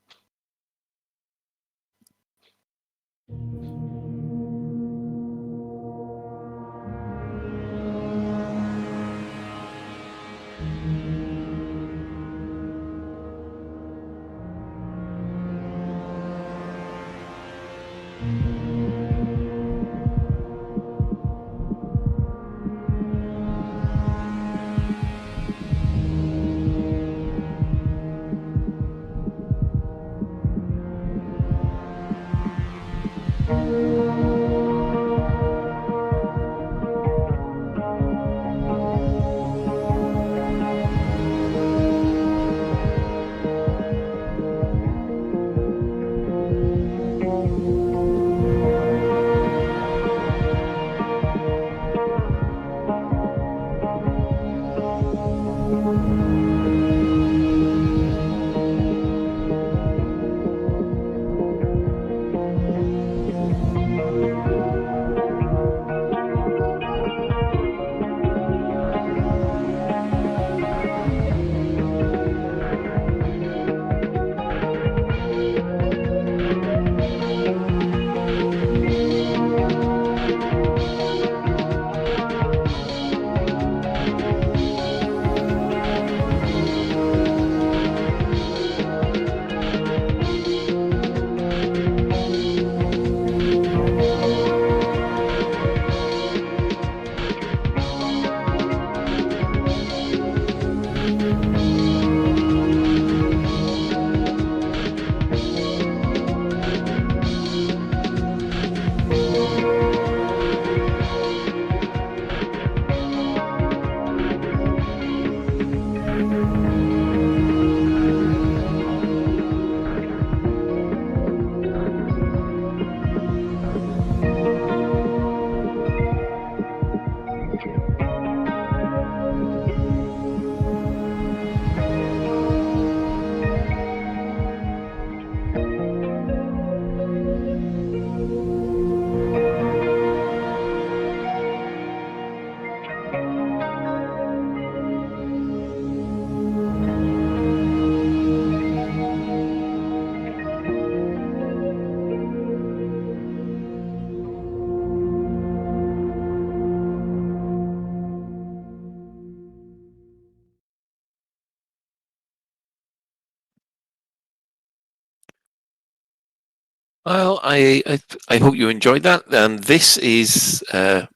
Well, I hope you enjoyed that. And this is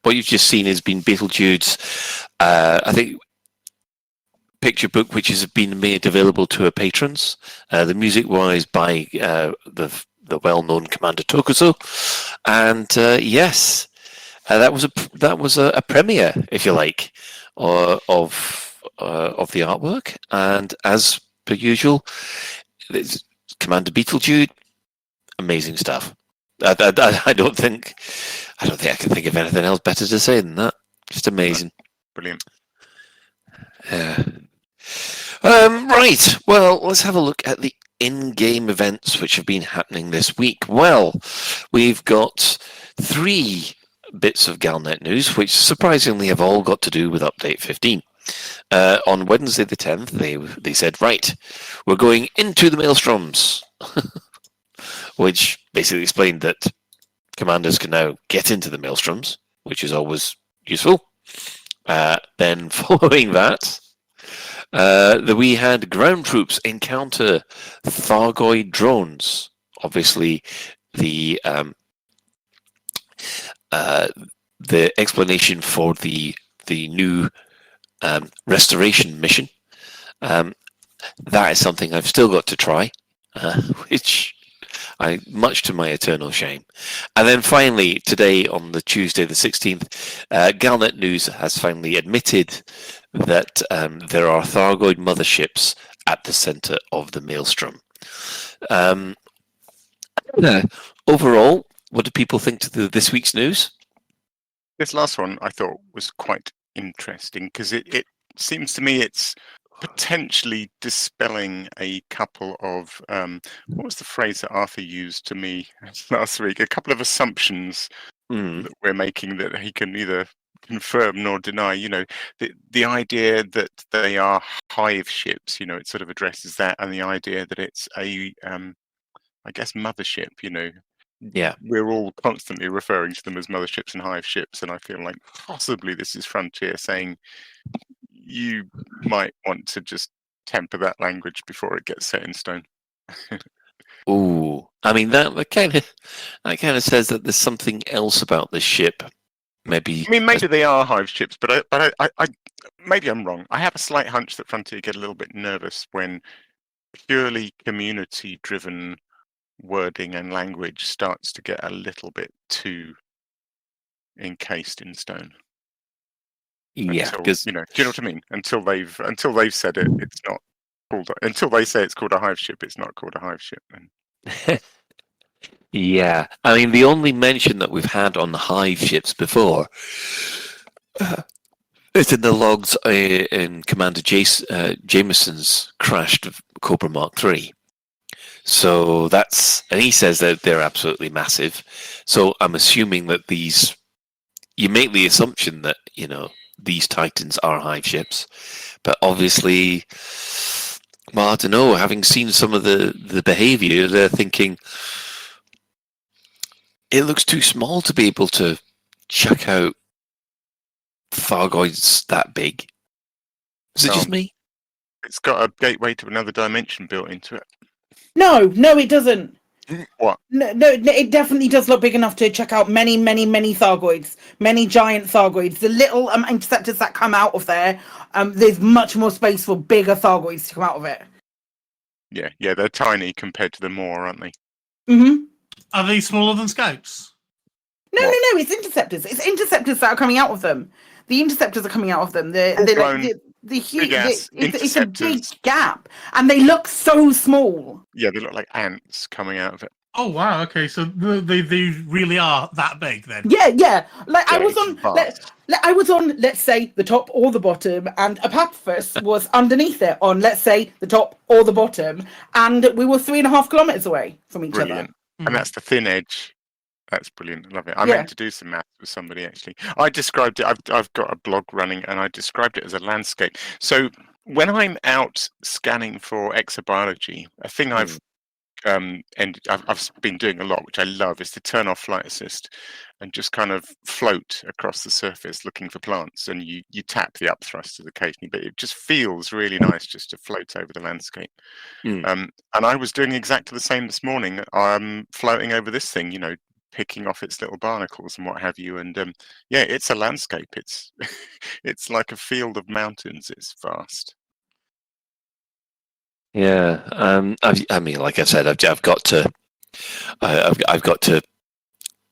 what you've just seen has been Beetlejude's, I think, picture book, which has been made available to our patrons. The music was by the the well-known Commander Tokuso, and yes, that was a premiere, if you like, of the artwork. And as per usual, it's Commander Beetlejuice, amazing stuff. I don't think I can think of anything else better to say than that. Just amazing. Brilliant. Yeah. Right. Well, let's have a look at the in-game events which have been happening this week. Well, we've got 3 bits of Galnet news, which surprisingly have all got to do with Update 15. On Wednesday the 10th, they said, right, we're going into the Maelstroms, which basically explained that commanders can now get into the Maelstroms, which is always useful. Then following that, we had ground troops encounter Thargoid drones. Obviously, the explanation for the new restoration mission. That is something I've still got to try, which much to my eternal shame. And then finally, today on the Tuesday the 16th, Galnet News has finally admitted that there are Thargoid motherships at the centre of the Maelstrom. Overall, what do people think to this week's news? This last one I thought was quite interesting because it seems to me it's potentially dispelling a couple of what was the phrase that Arthur used to me last week? A couple of assumptions that we're making that he can neither confirm nor deny. You know, the idea that they are hive ships. You know, it sort of addresses that, and the idea that it's a I guess mothership. You know. Yeah, we're all constantly referring to them as motherships and hive ships, and I feel like possibly this is Frontier saying you might want to just temper that language before it gets set in stone. Ooh, I mean that kind of says that there's something else about this ship. Maybe they are hive ships, but I maybe I'm wrong. I have a slight hunch that Frontier get a little bit nervous when purely community-driven wording and language starts to get a little bit encased in stone. Yeah, because do you know what I mean? Until they've said it, it's not called. Until they say it's called a hive ship, it's not called a hive ship. Then. Yeah, I mean the only mention that we've had on the hive ships before is in the logs in Commander Jameson's crashed Cobra Mark III. So and he says that they're absolutely massive. So I'm assuming that you make the assumption that, you know, these Titans are hive ships, but obviously, well, I don't know, having seen some of the behavior, they're thinking it looks too small to be able to chuck out Thargoids that big. Is it just me? It's got a gateway to another dimension built into it. No, it doesn't. What? No, it definitely does look big enough to check out many Thargoids, many giant Thargoids. The little interceptors that come out of there, there's much more space for bigger Thargoids to come out of it. Yeah, they're tiny compared to the Maw, aren't they? Mm-hmm. Are they smaller than Scouts? No, it's interceptors. It's interceptors that are coming out of them. The interceptors are coming out of them. The huge, it's a big gap, and they look so small. Yeah, they look like ants coming out of it. Oh wow! Okay, so they really are that big then. Yeah. Like Yeah, I was on, let's say, the top or the bottom, and Apaphos was underneath it on, let's say, the top or the bottom, and we were 3.5 kilometers away from each other. And that's the thin edge. That's brilliant. I love it. I meant to do some math with somebody, actually. I described it. I've got a blog running, and I described it as a landscape. So when I'm out scanning for exobiology, a thing I've been doing a lot, which I love, is to turn off flight assist and just kind of float across the surface looking for plants. And you tap the up thrusters occasionally, but it just feels really nice just to float over the landscape. And I was doing exactly the same this morning. I'm floating over this thing, you know, picking off its little barnacles and what have you, and it's a landscape. It's it's like a field of mountains. It's vast. Yeah, I mean, like I said, I've got to I've got to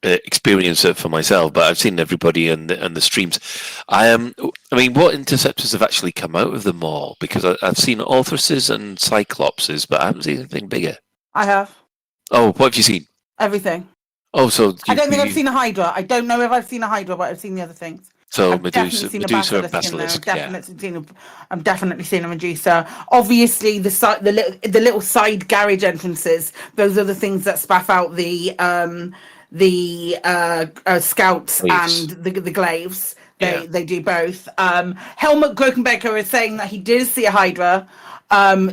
experience it for myself, but I've seen everybody in the streams. I mean, what interceptors have actually come out of them all? Because I've seen Orthruses and Cyclopses, but I haven't seen anything bigger. I have. Oh, what have you seen? Everything. Oh, so I don't think I've seen a Hydra. I don't know if I've seen a Hydra, but I've seen the other things. So I've Medusa, seen Medusa a and basilisk in there. Basilisk. I'm definitely seen a Medusa. Obviously, the little side garage entrances. Those are the things that spaff out the scouts Glaves. and the glaives. They do both. Helmut Grokenbecker is saying that he did see a Hydra.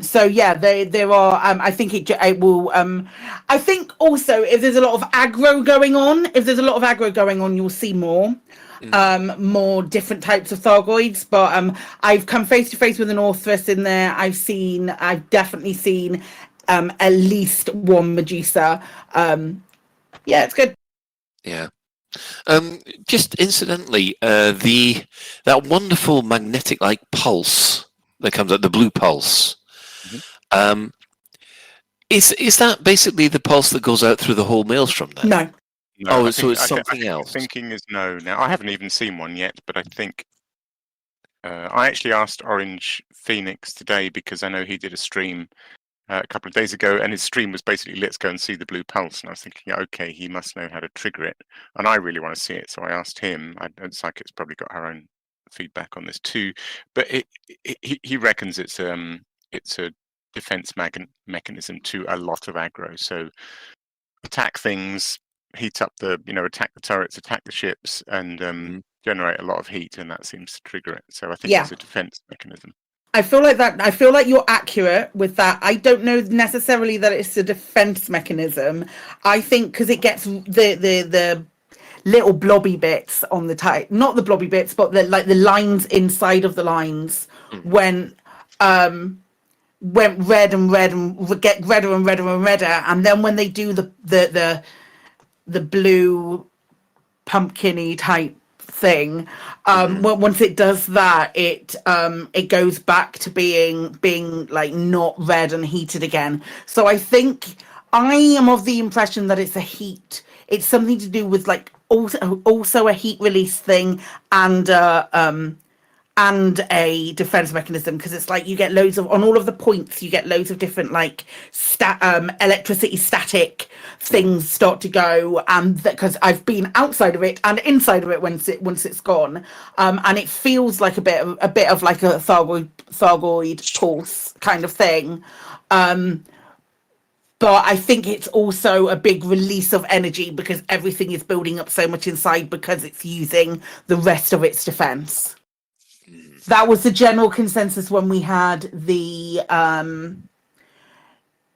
So yeah, there are. I think it will. I think also if there's a lot of aggro going on, you'll see more. More different types of Thargoids, but I've come face to face with an Orthrus in there. I've definitely seen at least one Medusa. Yeah, it's good. Yeah. Just incidentally, that wonderful magnetic-like pulse that comes out, the blue pulse. Mm-hmm. Is that basically the pulse that goes out through the whole maelstrom then? No. No, so it's something else. Thinking is no. Now I haven't even seen one yet, but I think I actually asked Orange Phoenix today because I know he did a stream a couple of days ago, and his stream was basically let's go and see the blue pulse. And I was thinking, okay, he must know how to trigger it, and I really want to see it. So I asked him. Psychic's probably got her own feedback on this too, but he reckons it's a defense mechanism to a lot of aggro. So attack things, heat up attack the turrets, attack the ships, and generate a lot of heat, and that seems to trigger it. So I think it's a defense mechanism. I feel like you're accurate with that. I don't know necessarily that it's a defense mechanism. I think because it gets the little blobby bits on the type, not the blobby bits, but the lines inside of the lines went red and get redder and redder and redder, and then when they do the blue pumpkin-y type thing, once it does that, it goes back to being like not red and heated again. So I think I am of the impression that it's it's something to do with like also a heat release thing and a defense mechanism, because it's like you get loads of, on all of the points, you get loads of different like electricity static things start to go, and because I've been outside of it and inside of it once it's gone, and it feels like a bit of like a Thargoid pulse kind of thing. But I think it's also a big release of energy because everything is building up so much inside because it's using the rest of its defense. That was the general consensus when we had we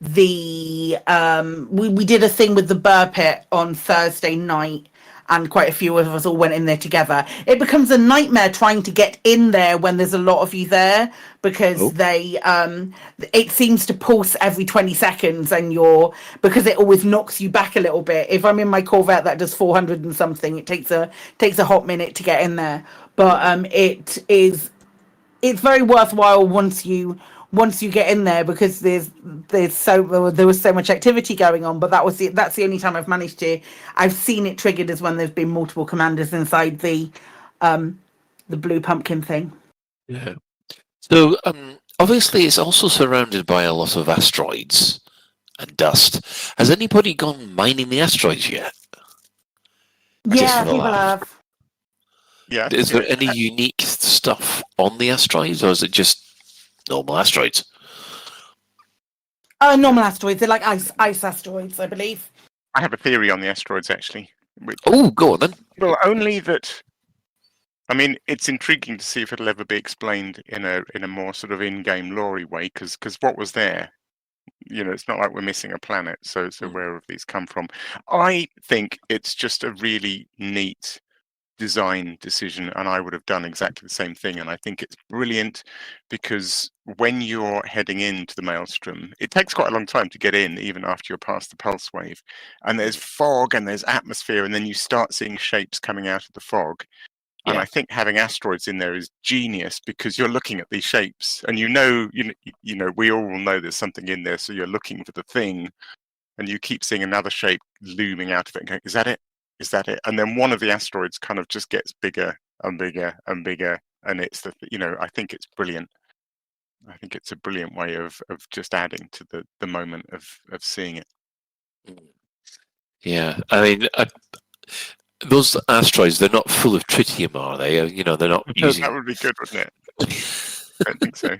did a thing with the Burr Pit on Thursday night, and quite a few of us all went in there together. It becomes a nightmare trying to get in there when there's a lot of you there, because it seems to pulse every 20 seconds, and because it always knocks you back a little bit. If I'm in my Corvette that does 400 and something, it takes a hot minute to get in there. But it's very worthwhile once you get in there, because there was so much activity going on. But that's the only time I've seen it triggered, is when there's been multiple commanders inside the blue pumpkin thing. Yeah. So obviously it's also surrounded by a lot of asteroids and dust. Has anybody gone mining the asteroids yet? Yeah, people have. Yeah. Is there any unique stuff on the asteroids, or is it just normal asteroids? Normal asteroids. They're like ice asteroids, I believe. I have a theory on the asteroids, actually. Oh, go on then. Well, only that. I mean, it's intriguing to see if it'll ever be explained in a more sort of in-game lore-y way, because what was there? It's not like we're missing a planet, so where have these come from? I think it's just a really neat design decision, and I would have done exactly the same thing. And I think it's brilliant because when you're heading into the maelstrom, it takes quite a long time to get in, even after you're past the pulse wave, and there's fog and there's atmosphere, and then you start seeing shapes coming out of the fog. And I think having asteroids in there is genius, because you're looking at these shapes, and we all will know there's something in there, so you're looking for the thing. and you keep seeing another shape looming out of it and going, is that it? Is that it? And then one of the asteroids kind of just gets bigger and bigger and bigger, and it's I think it's brilliant. I think it's a brilliant way of just adding to the moment of seeing it. Yeah, I mean, those asteroids, they're not full of tritium, are they? They're not using... That would be good, wouldn't it? I don't think so.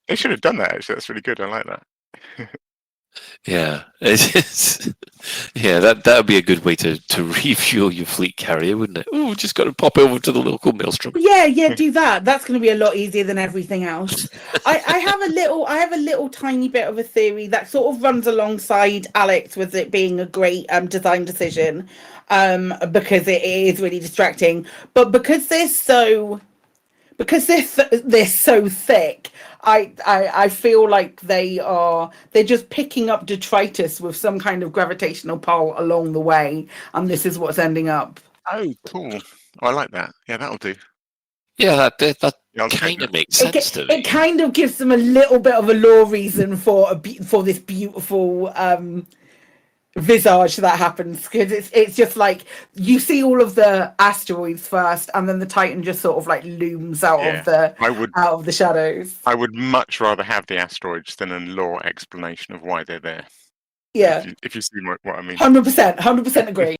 They should have done that, actually. That's really good. I like that. Yeah, that would be a good way to refuel your fleet carrier, wouldn't it? Oh, just got to pop over to the local maelstrom. Yeah, do that. That's going to be a lot easier than everything else. I have a little tiny bit of a theory that sort of runs alongside Alex with it being a great design decision, because it is really distracting. But because they're so thick, I feel like they're just picking up detritus with some kind of gravitational pull along the way, and this is what's ending up. Oh, cool! I like that. Yeah, that'll do. Yeah, that kind of makes sense to me. It kind of gives them a little bit of a lore reason for this beautiful visage that happens, because it's just like you see all of the asteroids first, and then the Titan just sort of like looms out of the shadows. I would much rather have the asteroids than a lore explanation of why they're there. Yeah, if you see what I mean. 100% agree.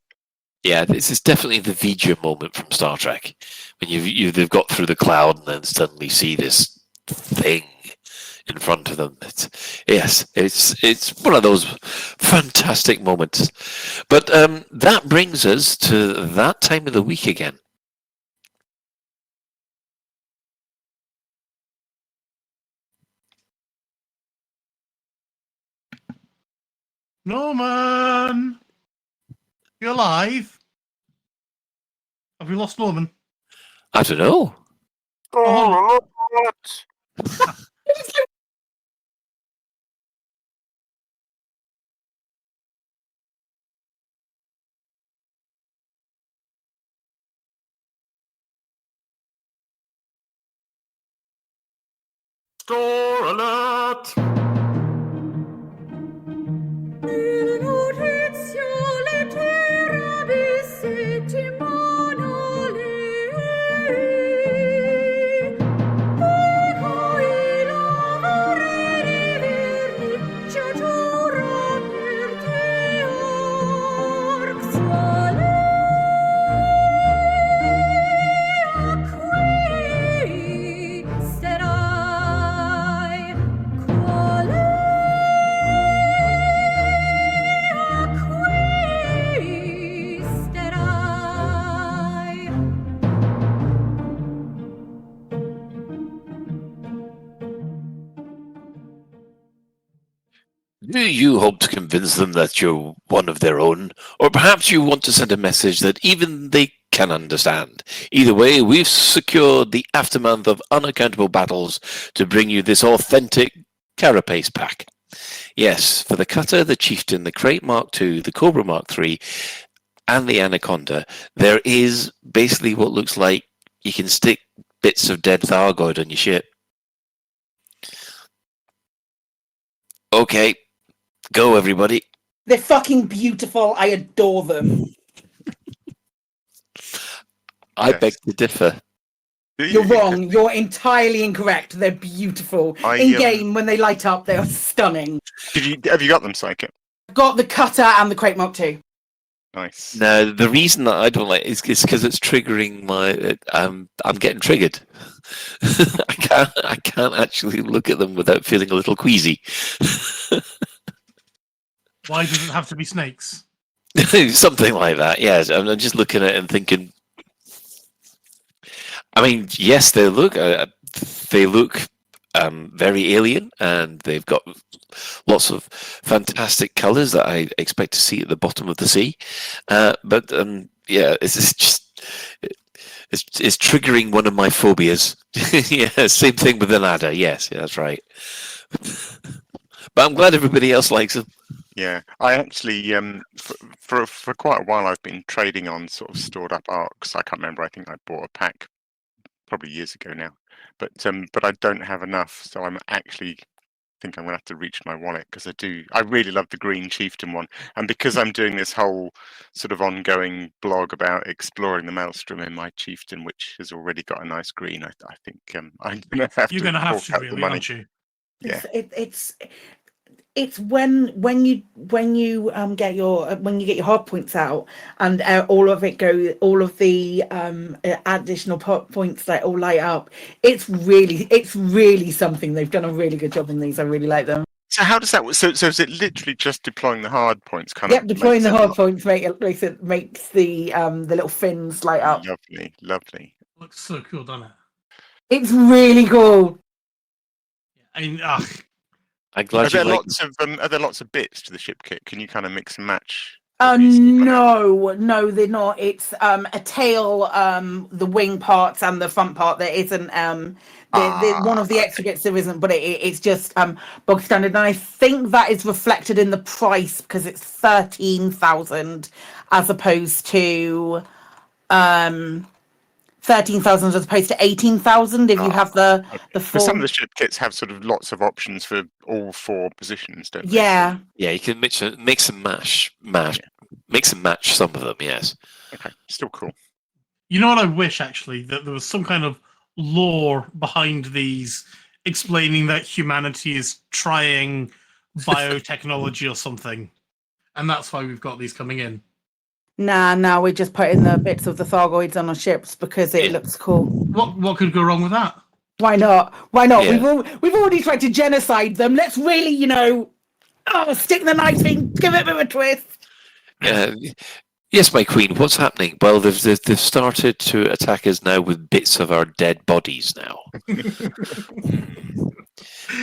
Yeah, this is definitely the V'ger moment from Star Trek, when they've got through the cloud and then suddenly see this thing in front of them. It's one of those fantastic moments. But that brings us to that time of the week again. Norman, you're alive? Have we lost Norman? I don't know. Oh. Store alert! Do you hope to convince them that you're one of their own? Or perhaps you want to send a message that even they can understand? Either way, we've secured the aftermath of unaccountable battles to bring you this authentic carapace pack. Yes, for the Cutter, the Chieftain, the Crate Mark II, the Cobra Mark III, and the Anaconda, there is basically what looks like you can stick bits of dead Thargoid on your ship. Okay. Go, everybody. They're fucking beautiful. I adore them. I beg to differ. You're wrong. You're entirely incorrect. They're beautiful. In game, when they light up, they are stunning. Have you got them, Psychic? I've got the Cutter and the Crate Mark II. Nice. No, the reason that I don't like it is because it's triggering my. I'm getting triggered. I can't actually look at them without feeling a little queasy. Why does it have to be snakes? Something like that. Yes, I'm just looking at it and thinking. I mean, yes, they look very alien, and they've got lots of fantastic colours that I expect to see at the bottom of the sea. But it's triggering one of my phobias. Yeah, same thing with the ladder. Yes, that's right. But I'm glad everybody else likes them. Yeah, I actually for quite a while I've been trading on sort of stored up arcs. I can't remember. I think I bought a pack probably years ago now, but I don't have enough, so I'm actually think I'm going to have to reach my wallet because I really love the green chieftain one. And because I'm doing this whole sort of ongoing blog about exploring the maelstrom in my chieftain, which has already got a nice green, I think I'm going to have You're to going to have fork to, out the really, money. aren't you? Yeah. It's when you get your hard points out and all of the additional points that all light up. It's really something. They've done a really good job on these. I really like them. So how does that work? So is it literally just deploying the hard points? Yep, deploying the hard points makes the little fins light up. Lovely. Looks so cool, doesn't it? It's really cool. I mean, I'm glad are there you like. are there lots of bits to the ship kit? Can you kind of mix and match? No, they're not. It's a tail, the wing parts and the front part. There isn't one of the extra bits there isn't, but it's just bog standard. And I think that is reflected in the price because it's 13,000 as opposed to 13,000 as opposed to 18,000 if you have the full. Some of the ship kits have sort of lots of options for all 4 positions, don't they? Yeah. Yeah, you can mix and match some of them. Yes. Okay, still cool. You know what I wish, actually? That there was some kind of lore behind these explaining that humanity is trying biotechnology or something. And that's why we've got these coming in. Nah, we're just putting the bits of the Thargoids on our ships because it looks cool. What could go wrong with that? Why not? Yeah. We've already tried to genocide them. Let's really, stick the knife in, give it a bit of a twist. Yes, my queen. What's happening? Well, they've started to attack us now with bits of our dead bodies now. Do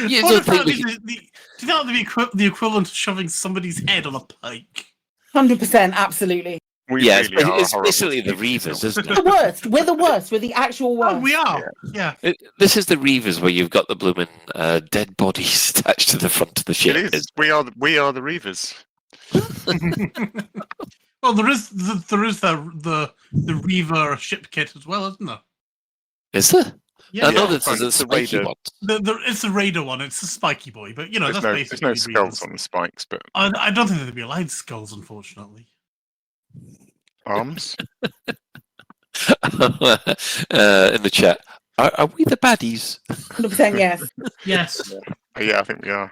you think that would be the equivalent of shoving somebody's head on a pike? 100%, absolutely. It's basically the Reavers, isn't it? The worst. We're the worst. We're the actual worst. Oh, we are. Yeah. This is the Reavers where you've got the blooming dead bodies attached to the front of the ship. It is. We are the Reavers. Well, there is the Reaver ship kit as well, isn't there? Is there? Yeah, I know this is a it's spiky one. It's the Raider one. It's the spiky boy, but that's basically. There's no skulls on the spikes, but I don't think there'd be allowed skulls, unfortunately. Arms. In the chat, are we the baddies? 100% yes. Yes. Yeah, I think we are.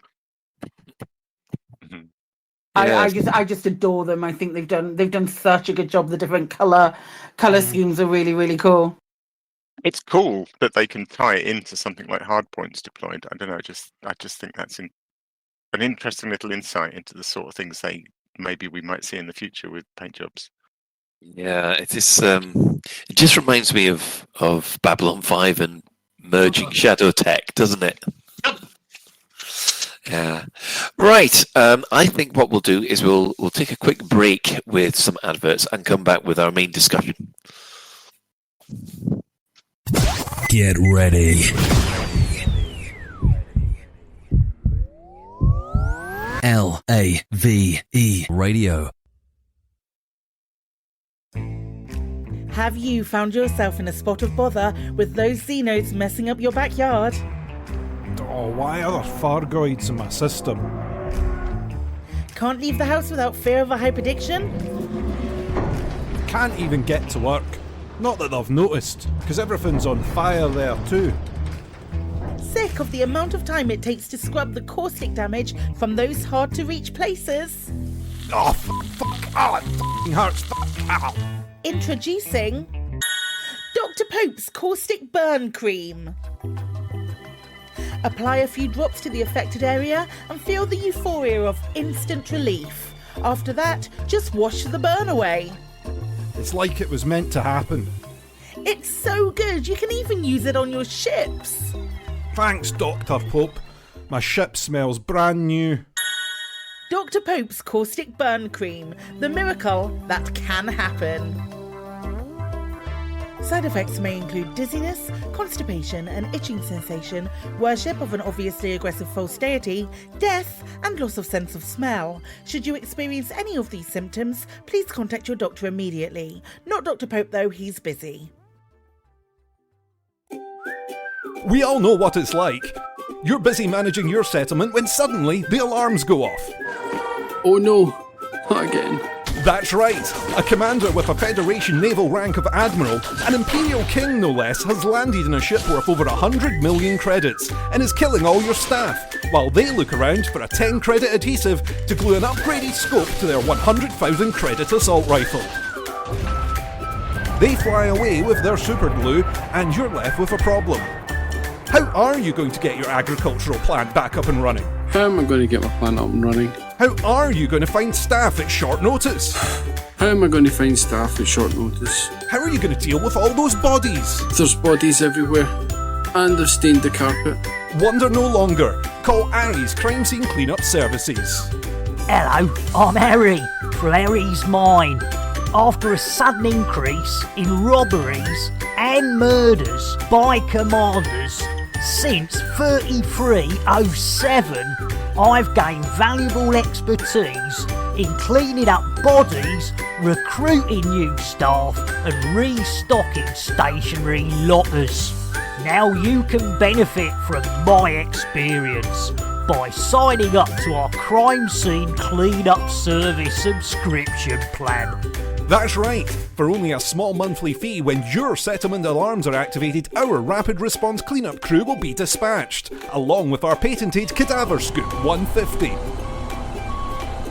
I just adore them. I think they've done such a good job. The different color schemes are really, really cool. It's cool that they can tie it into something like hardpoints deployed. I don't know. I just think that's an interesting little insight into the sort of things maybe we might see in the future with paint jobs. Yeah, it is. It just reminds me of Babylon 5 and merging Shadow Tech, doesn't it? Yep. Yeah. Right. I think what we'll do is we'll take a quick break with some adverts and come back with our main discussion. Get ready. LAVE Radio. Have you found yourself in a spot of bother with those Xenos messing up your backyard? Oh, why are there Thargoids in my system? Can't leave the house without fear of a hyperdiction? Can't even get to work. Not that they've noticed, because everything's on fire there too. Sick of the amount of time it takes to scrub the caustic damage from those hard-to-reach places? Oh, fuck! Oh, it fucking hurts! Fuck! Ow. Introducing Dr. Pope's Caustic Burn Cream. Apply a few drops to the affected area and feel the euphoria of instant relief. After that, just wash the burn away. It's like it was meant to happen. It's so good, you can even use it on your ships. Thanks, Dr. Pope. My ship smells brand new. Dr. Pope's Caustic Burn Cream, the miracle that can happen. Side effects may include dizziness, constipation, an itching sensation, worship of an obviously aggressive false deity, death, and loss of sense of smell. Should you experience any of these symptoms, please contact your doctor immediately. Not Dr. Pope though, he's busy. We all know what it's like. You're busy managing your settlement when suddenly the alarms go off. Oh no, not again. That's right. A commander with a Federation naval rank of Admiral, an Imperial King no less, has landed in a ship worth over 100 million credits and is killing all your staff, while they look around for a 10 credit adhesive to glue an upgraded scope to their 100,000 credit assault rifle. They fly away with their super glue and you're left with a problem. How are you going to get your agricultural plant back up and running? How am I going to get my plant up and running? How are you going to find staff at short notice? How am I going to find staff at short notice? How are you going to deal with all those bodies? There's bodies everywhere, and they've stained the carpet. Wonder no longer. Call Aries Crime Scene Cleanup Services. Hello, I'm Harry, from Harry's Mine. After a sudden increase in robberies and murders by commanders since 3307, I've gained valuable expertise in cleaning up bodies, recruiting new staff and restocking stationary lockers. Now you can benefit from my experience by signing up to our Crime Scene Cleanup Service subscription plan. That's right. For only a small monthly fee, when your settlement alarms are activated, our rapid response cleanup crew will be dispatched, along with our patented Cadaver Scoop 150.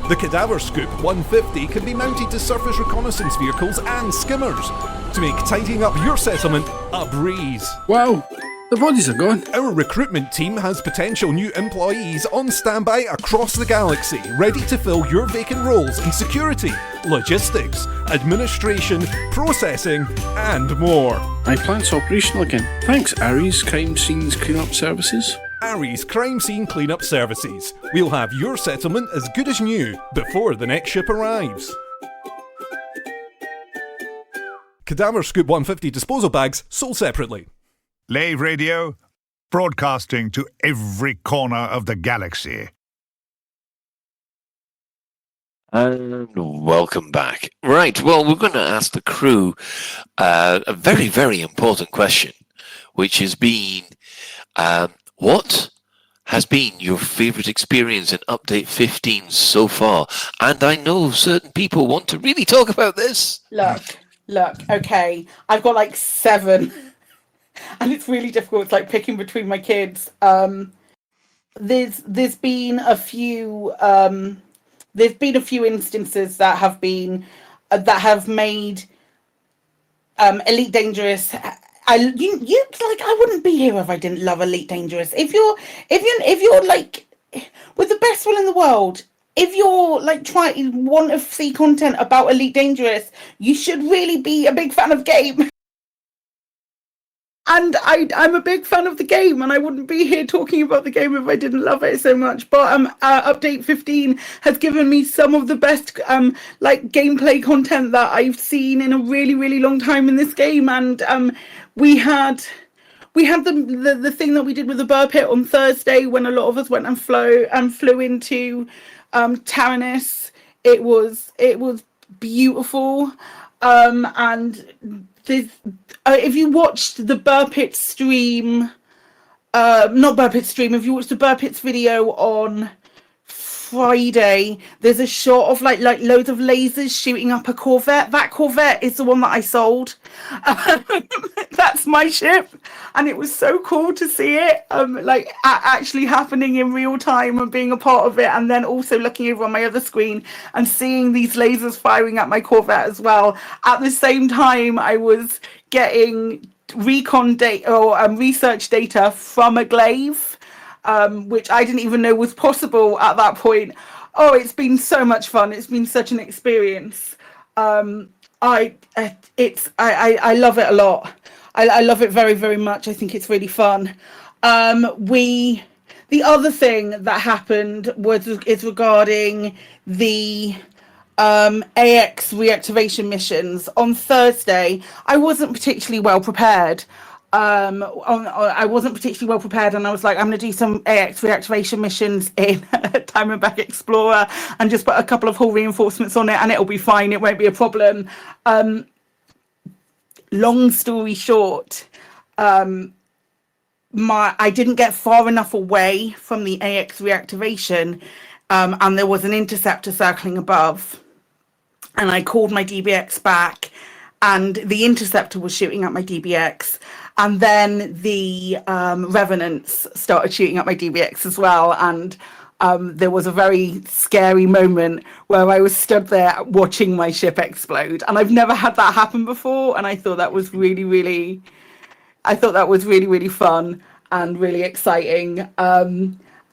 The Cadaver Scoop 150 can be mounted to surface reconnaissance vehicles and skimmers to make tidying up your settlement a breeze. Wow, the bodies are gone. Our recruitment team has potential new employees on standby across the galaxy, ready to fill your vacant roles in security, logistics, administration, processing, and more. My plant's operational again. Thanks, Aries Crime Scenes Cleanup Services. Aries Crime Scene Cleanup Services. We'll have your settlement as good as new before the next ship arrives. Cadaver Scoop 150 disposal bags sold separately. Lave Radio, broadcasting to every corner of the galaxy. And welcome back. Right, well, we're going to ask the crew a very, very important question, which has been, what has been your favourite experience in Update 15 so far? And I know certain people want to really talk about this. Look, okay, I've got like 7. And it's really difficult. It's like picking between my kids. There's been a few instances that have made Elite Dangerous. I wouldn't be here if I didn't love Elite Dangerous. If you're like with the best will in the world, if you're like want to see content about Elite Dangerous, you should really be a big fan of game. And I'm a big fan of the game, and I wouldn't be here talking about the game if I didn't love it so much. But Update 15 has given me some of the best gameplay content that I've seen in a really, really long time in this game. And we had the thing that we did with the burr pit on Thursday when a lot of us went and flew into Taranis. It was beautiful, and if you watched the Burr Pit stream, if you watched the Burr Pit's video on Friday, there's a shot of like loads of lasers shooting up a Corvette. That Corvette is the one that I sold. That's my ship, and it was so cool to see it actually happening in real time and being a part of it, and then also looking over on my other screen and seeing these lasers firing at my Corvette as well. At the same time, I was getting recon data or research data from a glaive, which I didn't even know was possible at that point. Oh, it's been so much fun. It's been such an experience. I love it a lot. I love it very, very much. I think it's really fun. The other thing that happened is regarding the AX reactivation missions. On Thursday, I wasn't particularly well prepared. And I was like, I'm going to do some AX reactivation missions in Diamondback Explorer and just put a couple of hull reinforcements on it, and it'll be fine. It won't be a problem. Long story short, I didn't get far enough away from the AX reactivation, and there was an interceptor circling above, and I called my DBX back, and the interceptor was shooting at my DBX, and then the revenants started shooting at my DBX as well, and there was a very scary moment where I was stood there watching my ship explode, and I've never had that happen before, and I thought that was really, really fun and really exciting.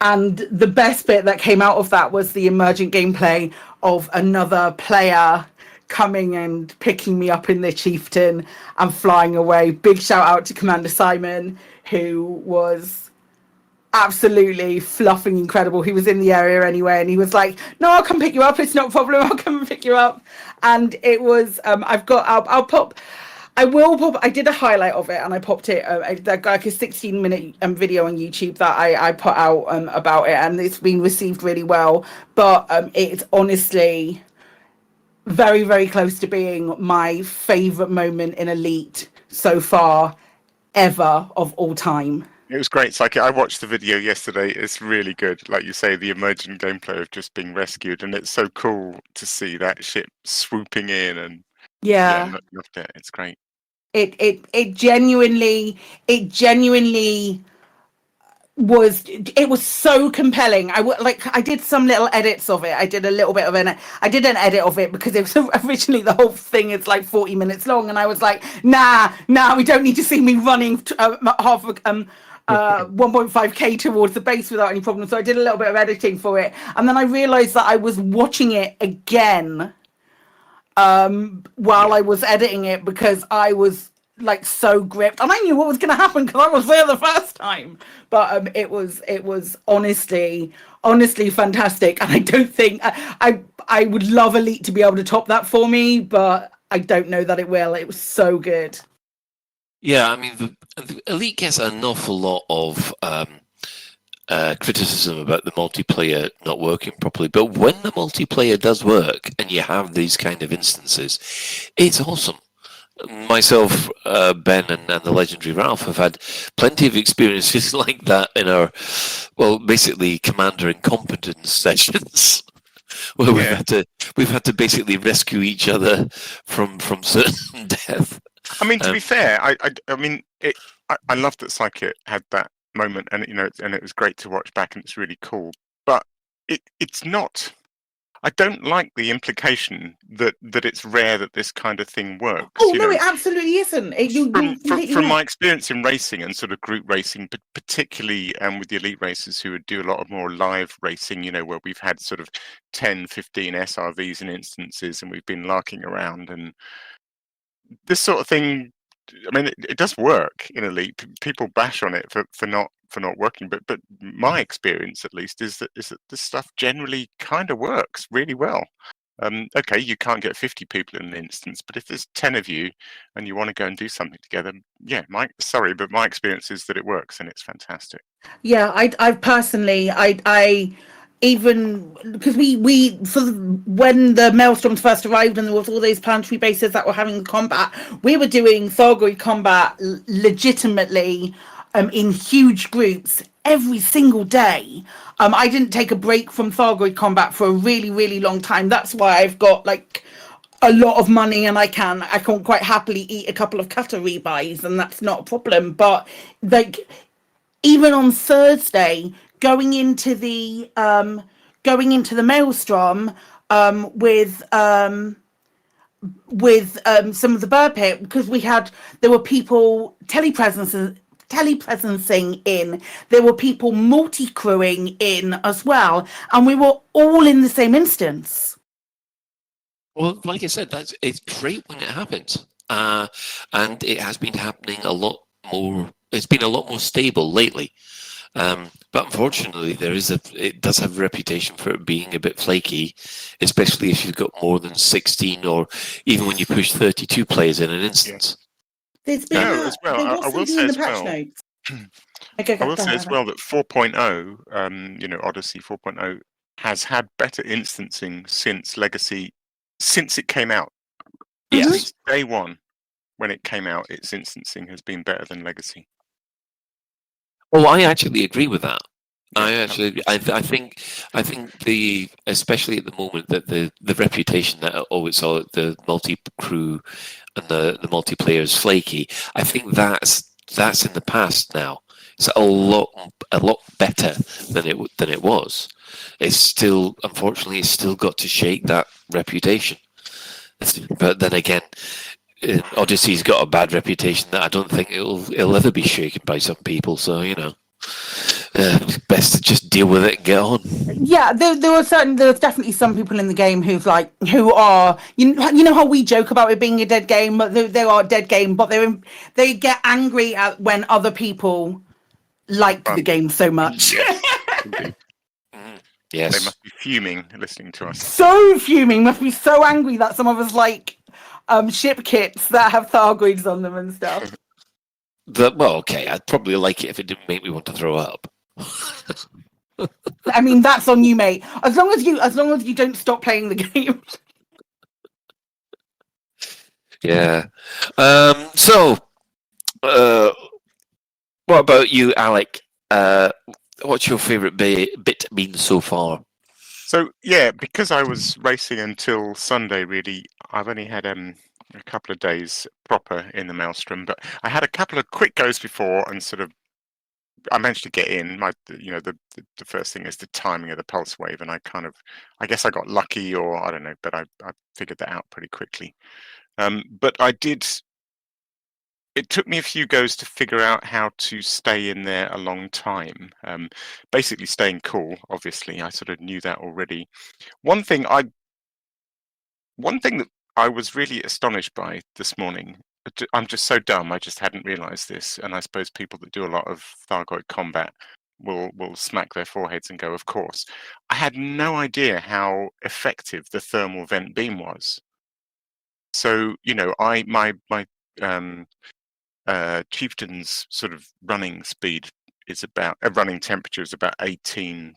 And the best bit that came out of that was the emergent gameplay of another player coming and picking me up in the chieftain and flying away. Big shout out to Commander Simon, who was absolutely fluffing incredible. He was in the area anyway, and he was like, "No, I'll come pick you up. It's not a problem. I'll come and pick you up." And it was, I'll pop. I will pop. I did a highlight of it, and I popped it. Like a 16-minute video on YouTube that I put out about it, and it's been received really well. But it's honestly very, very close to being my favorite moment in Elite so far, ever of all time. It was great, Psychic. I watched the video yesterday. It's really good. Like you say, the emergent gameplay of just being rescued, and it's so cool to see that ship swooping in and yeah loved it. It's great. It genuinely was. It was so compelling. I did some little edits of it. I did a little bit of I did an edit of it because it was originally the whole thing is like 40 minutes long, and I was like, nah, we don't need to see me running 1.5k towards the base without any problem. So I did a little bit of editing for it, and then I realized that I was watching it again while I was editing it because I was like so gripped, and I knew what was going to happen because I was there the first time. But it was honestly fantastic, and I don't think I would love Elite to be able to top that for me, but I don't know that it will. It was so good. Yeah, I mean, the Elite gets an awful lot of criticism about the multiplayer not working properly, but when the multiplayer does work and you have these kind of instances, it's awesome. Myself, Ben, and the legendary Ralph have had plenty of experiences like that in our, basically commander incompetence sessions, where we've had to basically rescue each other from certain death. I mean, to be fair, I mean, I love that Psychic had that moment, and and it was great to watch back, and it's really cool. But it's not. I don't like the implication that it's rare that this kind of thing works. Oh no, it absolutely isn't. From my experience in racing and sort of group racing, but particularly with the elite racers who would do a lot of more live racing, where we've had sort of 10, 15 SRVs in instances, and we've been larking around, and this sort of thing. I mean, it does work in Elite. People bash on it for not working, but my experience, at least, is that this stuff generally kind of works really well. Okay, you can't get 50 people in an instance, but if there's 10 of you and you want to go and do something together, yeah, my experience is that it works, and it's fantastic. Yeah, I personally, even because we when the Maelstroms first arrived and there was all those planetary bases that were having combat, we were doing Thargoid combat legitimately in huge groups every single day. I didn't take a break from Thargoid combat for a really, really long time. That's why I've got like a lot of money, and I can quite happily eat a couple of cutter rebuys, and that's not a problem. But like even on Thursday, going into the Maelstrom with some of the bird pit, because there were people telepresencing in, there were people multi-crewing in as well, and we were all in the same instance. Well, like I said, it's great when it happens, and it has been happening a lot more. It's been a lot more stable lately. But unfortunately, it does have a reputation for it being a bit flaky, especially if you've got more than 16, or even when you push 32 players in an instance. There's been as well. I will say as well. I will say as well that 4.0, Odyssey 4.0 has had better instancing since Legacy, since it came out. Yes. Since day one, when it came out, its instancing has been better than Legacy. Oh, I actually agree with that. I think especially at the moment that the reputation that it's all the multi-crew and the multiplayer is flaky. I think that's in the past now. It's a lot better than it was. It's still, unfortunately, it's still got to shake that reputation. But then again, Odyssey's got a bad reputation that I don't think it'll ever be shaken by some people. So best to just deal with it and get on. Yeah, there's definitely some people in the game who are you know how we joke about it being a dead game, but they are a dead game, but they get angry at when other people like the game so much. Yes. They must be fuming listening to us. So fuming, must be so angry that some of us like ship kits that have Thargoids on them and stuff. Okay, I'd probably like it if it didn't make me want to throw up. I mean, that's on you, mate. As long as you don't stop playing the game. Yeah. What about you, Alec? What's your favourite bit been so far? So yeah, because I was racing until Sunday, really, I've only had a couple of days proper in the Maelstrom, but I had a couple of quick goes before, and sort of I managed to get in. The first thing is the timing of the pulse wave, and I guess I got lucky, or I don't know, but I figured that out pretty quickly. But it took me a few goes to figure out how to stay in there a long time. Basically staying cool, obviously. I sort of knew that already. One thing that I was really astonished by this morning, I'm just so dumb, I just hadn't realised this, and I suppose people that do a lot of Thargoid combat will smack their foreheads and go, of course. I had no idea how effective the thermal vent beam was. So, my chieftain's sort of running speed is running temperature is about 18%.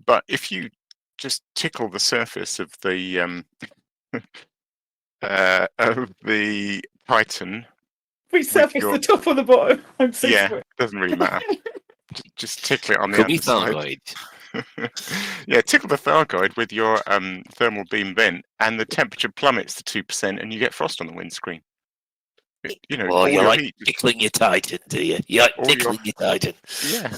But if you just tickle the surface of the Titan, resurface the top or the bottom. I'm so sorry. Doesn't really matter. just tickle it on the underside. Yeah, tickle the Thargoid with your thermal beam vent, and the temperature plummets to 2%, and you get frost on the windscreen. Well, you like tickling your Titan, do you? You like tickling your Titan. Yeah.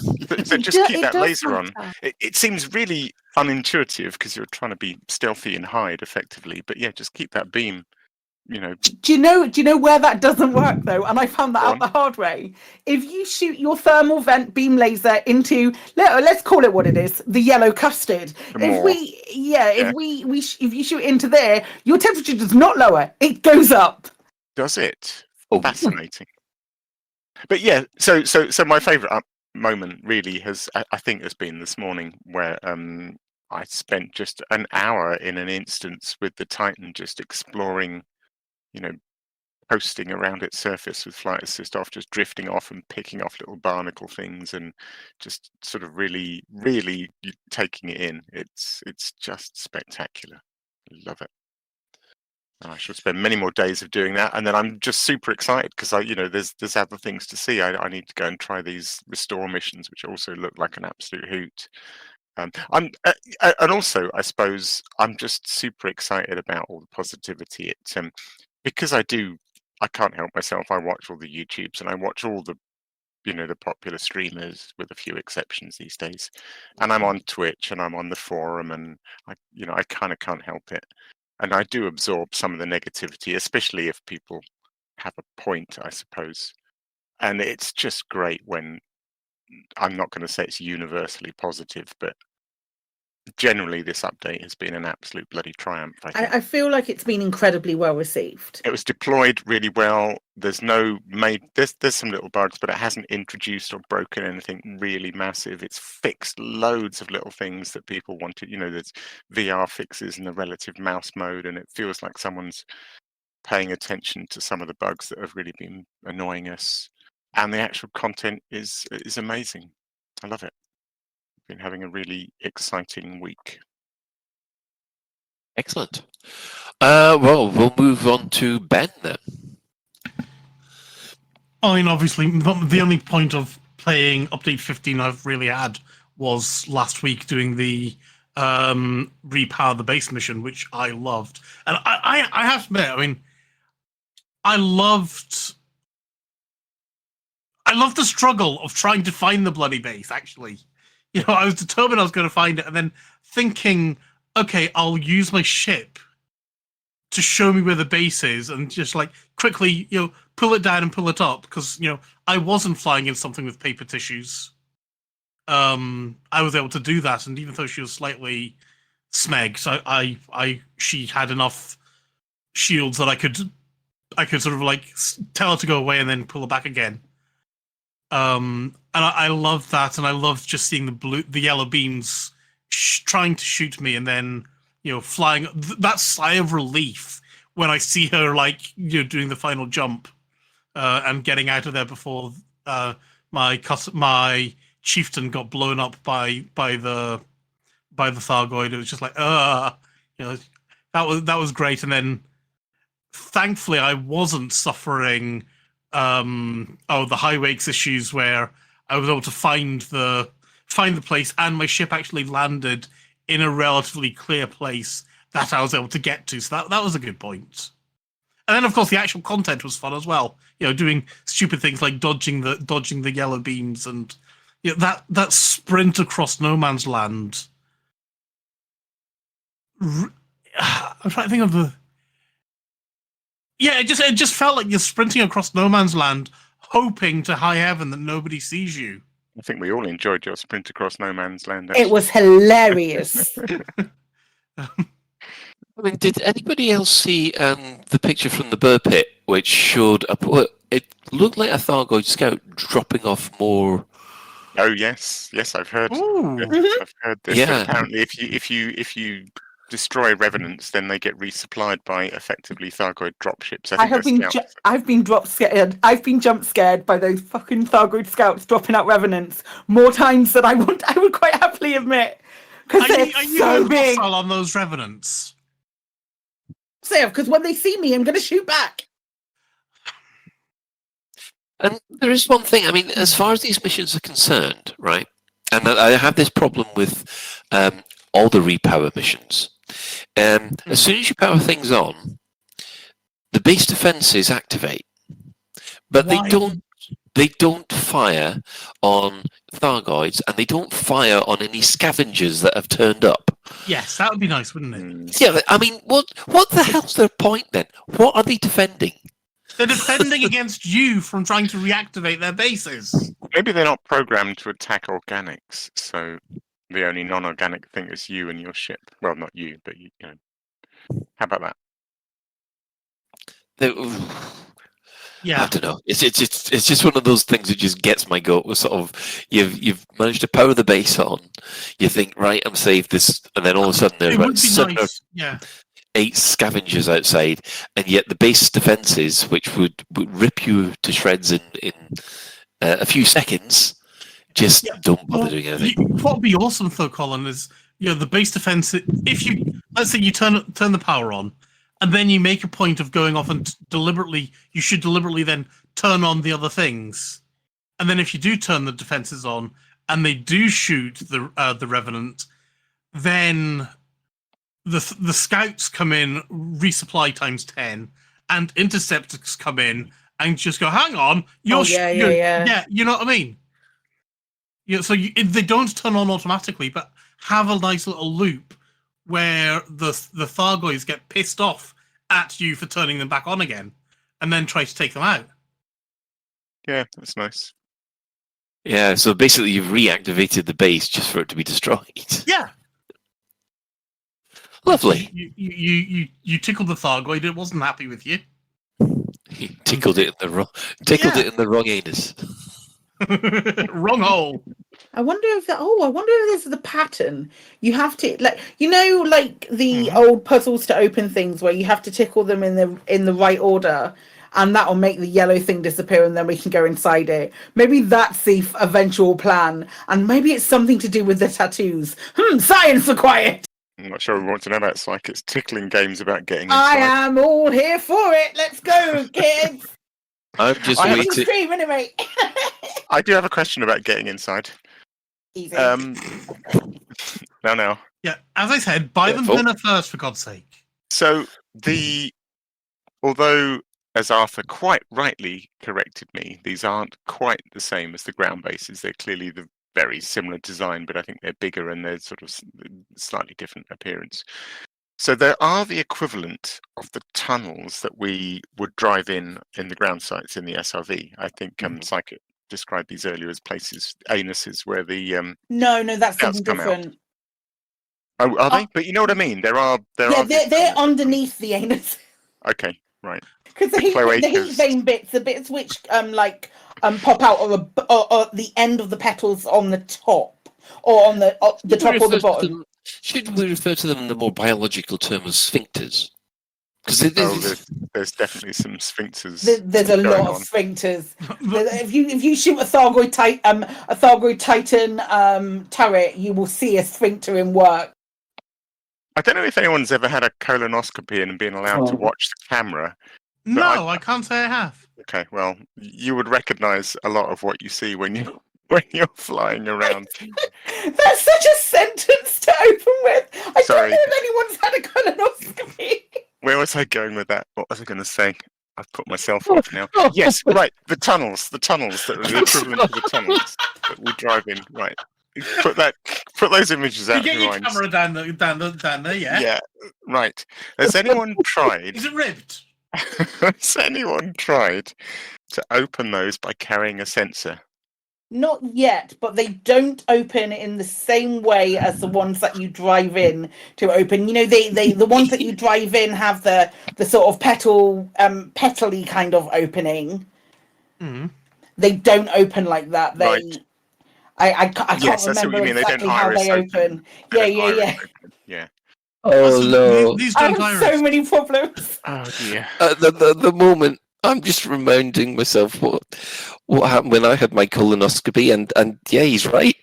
So just keep that laser on. It seems really unintuitive because you're trying to be stealthy and hide effectively, but yeah, just keep that beam. Do you know where that doesn't work though? And I found that out the hard way. If you shoot your thermal vent beam laser into, let's call it what it is, the yellow custard. If you shoot into there, your temperature does not lower; it goes up. Does it? Fascinating. But yeah, so my favourite moment really has been this morning, where I spent just an hour in an instance with the Titan, just exploring, coasting around its surface with flight assist off, just drifting off and picking off little barnacle things, and just sort of really, really taking it in. It's just spectacular. I love it. And I shall spend many more days of doing that, and then I'm just super excited because there's other things to see. I need to go and try these restore missions, which also look like an absolute hoot. And also, I suppose I'm just super excited about all the positivity. Because I can't help myself. I watch all the YouTubes and I watch all the the popular streamers, with a few exceptions these days. And I'm on Twitch and I'm on the forum, and I kind of can't help it. And I do absorb some of the negativity, especially if people have a point, I suppose. And it's just great when, I'm not going to say it's universally positive, but generally this update has been an absolute bloody triumph. I feel like it's been incredibly well received. It was deployed really well. There's there's some little bugs, but it hasn't introduced or broken anything really massive. It's fixed loads of little things that people wanted. There's VR fixes in the relative mouse mode, and it feels like someone's paying attention to some of the bugs that have really been annoying us. And the actual content is amazing. I love it. Been having a really exciting week. Excellent. Well, we'll move on to Ben then. I mean, obviously, the only point of playing Update 15 I've really had was last week doing the repower the base mission, which I loved. And I have to admit, I mean, I loved the struggle of trying to find the bloody base, actually. You know, I was determined I was going to find it, and then thinking, okay, I'll use my ship to show me where the base is, and just like quickly, you know, pull it down and pull it up, because, you know, I wasn't flying in something with paper tissues. I was able to do that, and even though she was slightly smeg, so she had enough shields that I could sort of like tell her to go away and then pull her back again. And I loved that, and I loved just seeing the yellow beams trying to shoot me, and then, you know, flying. That sigh of relief when I see her, like, you know, doing the final jump and getting out of there before my chieftain got blown up by the Thargoid. It was just like, you know, that was great. And then thankfully I wasn't suffering the high wakes issues, where I was able to find the place, and my ship actually landed in a relatively clear place that I was able to get to. So that was a good point. And then, of course, the actual content was fun as well. You know, doing stupid things like dodging the yellow beams, and, you know, that sprint across no man's land. I'm trying to think of the. Yeah, it just felt like you're sprinting across no man's land, hoping to high heaven that nobody sees you. I think we all enjoyed your sprint across no man's land. It was hilarious. I mean, did anybody else see the picture from the Burr Pit, which showed it looked like a Thargoid scout dropping off more? Oh yes, I've heard. Mm-hmm. I've heard this. Yeah. Apparently, if you destroy revenants, then they get resupplied by effectively Thargoid dropships. I've been drop scared. I've been jump scared by those fucking Thargoid scouts dropping out revenants more times than I would quite happily admit, because they're so big. Hostile on those revenants? Because when they see me, I'm going to shoot back. And there is one thing, I mean, as far as these missions are concerned, right? And I have this problem with all the repower missions. As soon as you power things on, the base defenses activate, but they don't fire on Thargoids, and they don't fire on any scavengers that have turned up. Yes, that would be nice, wouldn't it? Yeah, I mean, what the hell's their point then? What are they defending? They're defending against you from trying to reactivate their bases. Maybe they're not programmed to attack organics, so the only non-organic thing is you and your ship. Well, not you, but you know. How about that? Yeah, I don't know. It's just one of those things that just gets my goat. Sort of, you've managed to power the base on. You think, right, I'm safe. And then all of a sudden there are about 7 or 8 scavengers outside, and yet the base defenses, which would rip you to shreds in a few seconds, just don't bother doing anything. What would be awesome though, Colin, is, you know, the base defense. If let's say you turn the power on, and then you make a point of going off and you should deliberately then turn on the other things. And then if you do turn the defenses on and they do shoot the Revenant, then the scouts come in, resupply times 10, and interceptors come in and just go, hang on, yeah, you know what I mean? You know, so they don't turn on automatically, but have a nice little loop where the Thargoids get pissed off at you for turning them back on again, and then try to take them out. Yeah, that's nice. Yeah, so basically you've reactivated the base just for it to be destroyed. Yeah. Lovely. You tickled the Thargoid, it wasn't happy with you. You tickled it in the wrong anus. Wrong hole. I wonder if this is the pattern. You have to, like, you know, like the old puzzles to open things where you have to tickle them in the right order, and that will make the yellow thing disappear, and then we can go inside it. Maybe that's the eventual plan, and maybe it's something to do with the tattoos. Science required. I'm not sure we want to know about Psychics tickling games about getting inside. I am all here for it. Let's go, kids. I'm just I have a- waiting. Scream, innit, mate? I do have a question about getting inside. Easy. No. Yeah, as I said, buy them Careful. dinner first, for God's sake. So although, as Arthur quite rightly corrected me, these aren't quite the same as the ground bases. They're clearly the very similar design, but I think they're bigger and they're sort of slightly different appearance. So there are the equivalent of the tunnels that we would drive in the ground sites in the SRV. I think Psychic described these earlier as places, anuses, where the No, that's scouts something come out. different. Oh, are they? But you know what I mean. There are. They're underneath the anus. Okay, right. Because the heat vein bits, the bits which pop out or the end of the petals on the top, or on the top or the bottom. Should we refer to them in the more biological term as sphincters? Because there's definitely some sphincters. There's a lot of sphincters. if you shoot a Thargoid Titan turret, you will see a sphincter in work. I don't know if anyone's ever had a colonoscopy and been allowed to watch the camera. No, I can't say I have. Okay, well, you would recognise a lot of what you see when you're flying around. That's such a sentence to open with. I Sorry. don't know if anyone's had a colonoscopy. Where was I going with that? What was I going to say? I've put myself off now. Yes, right. The tunnels that are the equivalent of the tunnels that we drive in. Right. Put those images out. You get your camera down there, yeah. Yeah, right. Has anyone tried? Is it ribbed? Has anyone tried to open those by carrying a sensor? Not yet, but they don't open in the same way as the ones that you drive in to open. You know, the ones that you drive in have the sort of petally kind of opening. Mm. They don't open like that. Right. I can't remember exactly how they open. Yeah. Oh no! I have so many problems. Oh dear. At the moment, I'm just reminding myself what happened when I had my colonoscopy, and yeah, he's right.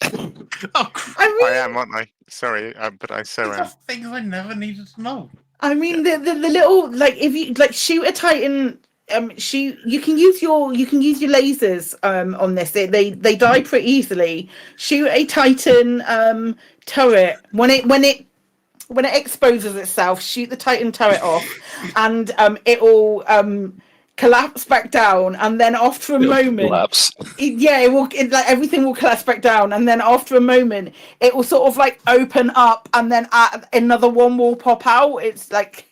I am, aren't I? Sorry, but I so am. Things I never needed to know. I mean, the little, like, if you shoot a Titan. You can use your lasers on this. They die pretty easily. Shoot a Titan turret when it exposes itself. Shoot the Titan turret off, and it will collapse back down. And then after a moment, everything will collapse back down. And then after a moment, it will sort of like open up, and then another one will pop out. It's like.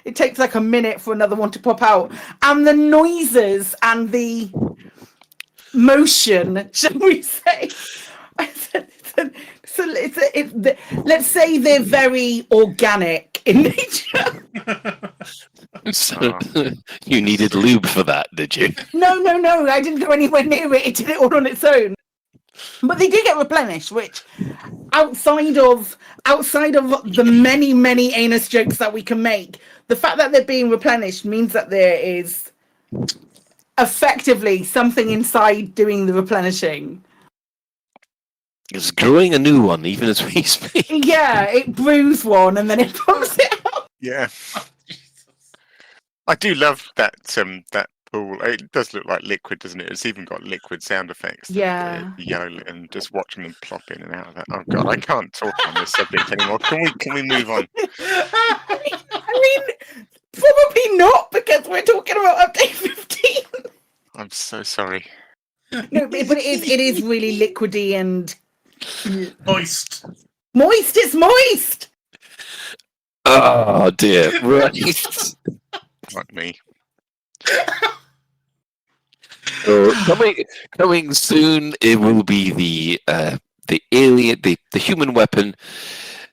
It takes like a minute for another one to pop out. And the noises and the motion, shall we say? Let's say they're very organic in nature. So, you needed lube for that, did you? No. I didn't go anywhere near it. It did it all on its own. But they do get replenished, which outside of the many anus jokes that we can make, the fact that they're being replenished means that there is effectively something inside doing the replenishing. It's growing a new one even as we speak. Yeah, it brews one and then it pumps it out. Yeah. I do love that pool. It does look like liquid, doesn't it? It's even got liquid sound effects. Yeah. Yellow, and just watching them plop in and out of that. Oh god, I can't talk on this subject anymore. Can we move on? I mean, probably not, because we're talking about update 15. I'm so sorry. No, but it is really liquidy and moist. Moist, it's moist. Oh dear, right. Like me. So coming soon, it will be the alien, the human weapon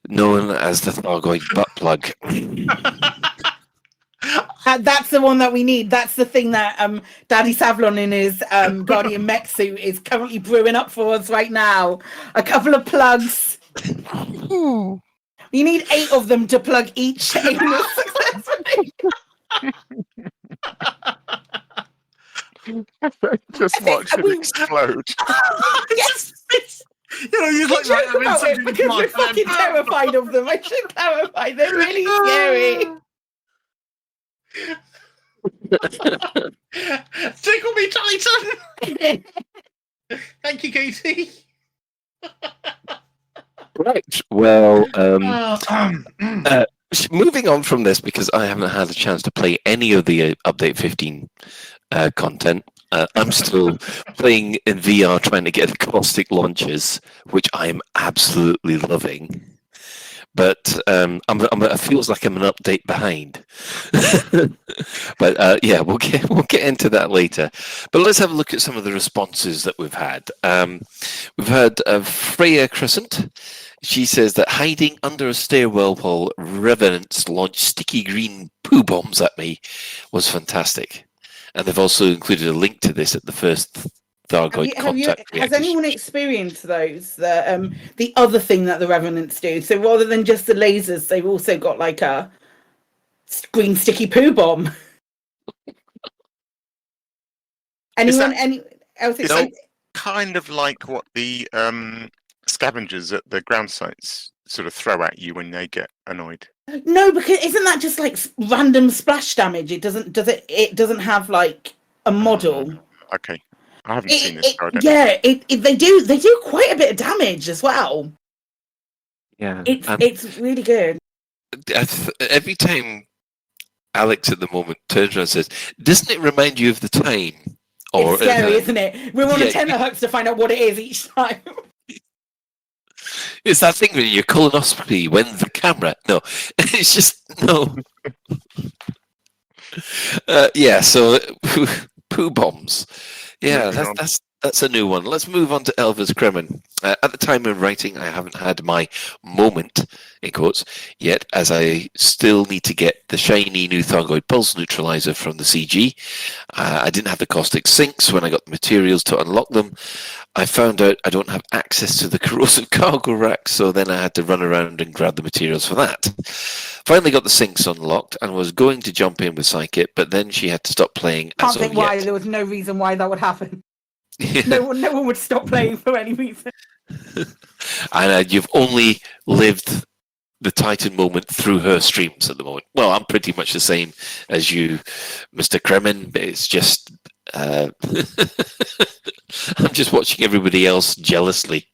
known as the Thargoid butt plug. That's the one that we need. That's the thing that Daddy Savlon in his Guardian mech suit is currently brewing up for us right now. A couple of plugs. You need 8 of them to plug each anus successfully. Just watch it explode. Yes. You know, you like joke about it because we're fucking terrified of them. I should clarify, they're really scary. Tickle me, Titan! Thank you, Katie. Right. Well, moving on from this, because I haven't had a chance to play any of the Update 15 content. I'm still playing in VR, trying to get the caustic launches, which I am absolutely loving. But it feels like I'm an update behind. But yeah, we'll get into that later. But let's have a look at some of the responses that we've had. We've had Freya Crescent. She says that hiding under a stairwell while revenants launched sticky green poo bombs at me was fantastic. And they've also included a link to this at the first Thargoid contact. Has anyone experienced those? The other thing that the Revenants do. So rather than just the lasers, they've also got like a green sticky poo bomb. Anyone? Any else? Kind of like what the scavengers at the ground sites sort of throw at you when they get annoyed. No, because isn't that just like random splash damage? It doesn't have like a model. Okay. I haven't seen this. They do quite a bit of damage as well. Yeah, it's really good. Every time Alex at the moment turns around and says, "Doesn't it remind you of the time?" Or it's scary, isn't it? We're on a tenterhooks to find out what it is each time. It's that thing when your colonoscopy when the camera. No, it's just no. So poo bombs. Yeah, that's a new one. Let's move on to Elvis Kremen. At the time of writing, I haven't had my moment, in quotes, yet, as I still need to get the shiny new Thargoid Pulse Neutralizer from the CG. I didn't have the caustic sinks when I got the materials to unlock them. I found out I don't have access to the corrosive cargo rack, so then I had to run around and grab the materials for that. Finally got the sinks unlocked and was going to jump in with Psychic, but then she had to stop playing Can't think why. There was no reason why that would happen. Yeah. No one would stop playing for any reason. And you've only lived the Titan moment through her streams at the moment. Well, I'm pretty much the same as you, Mr. Kremen, but it's just... I'm just watching everybody else jealously.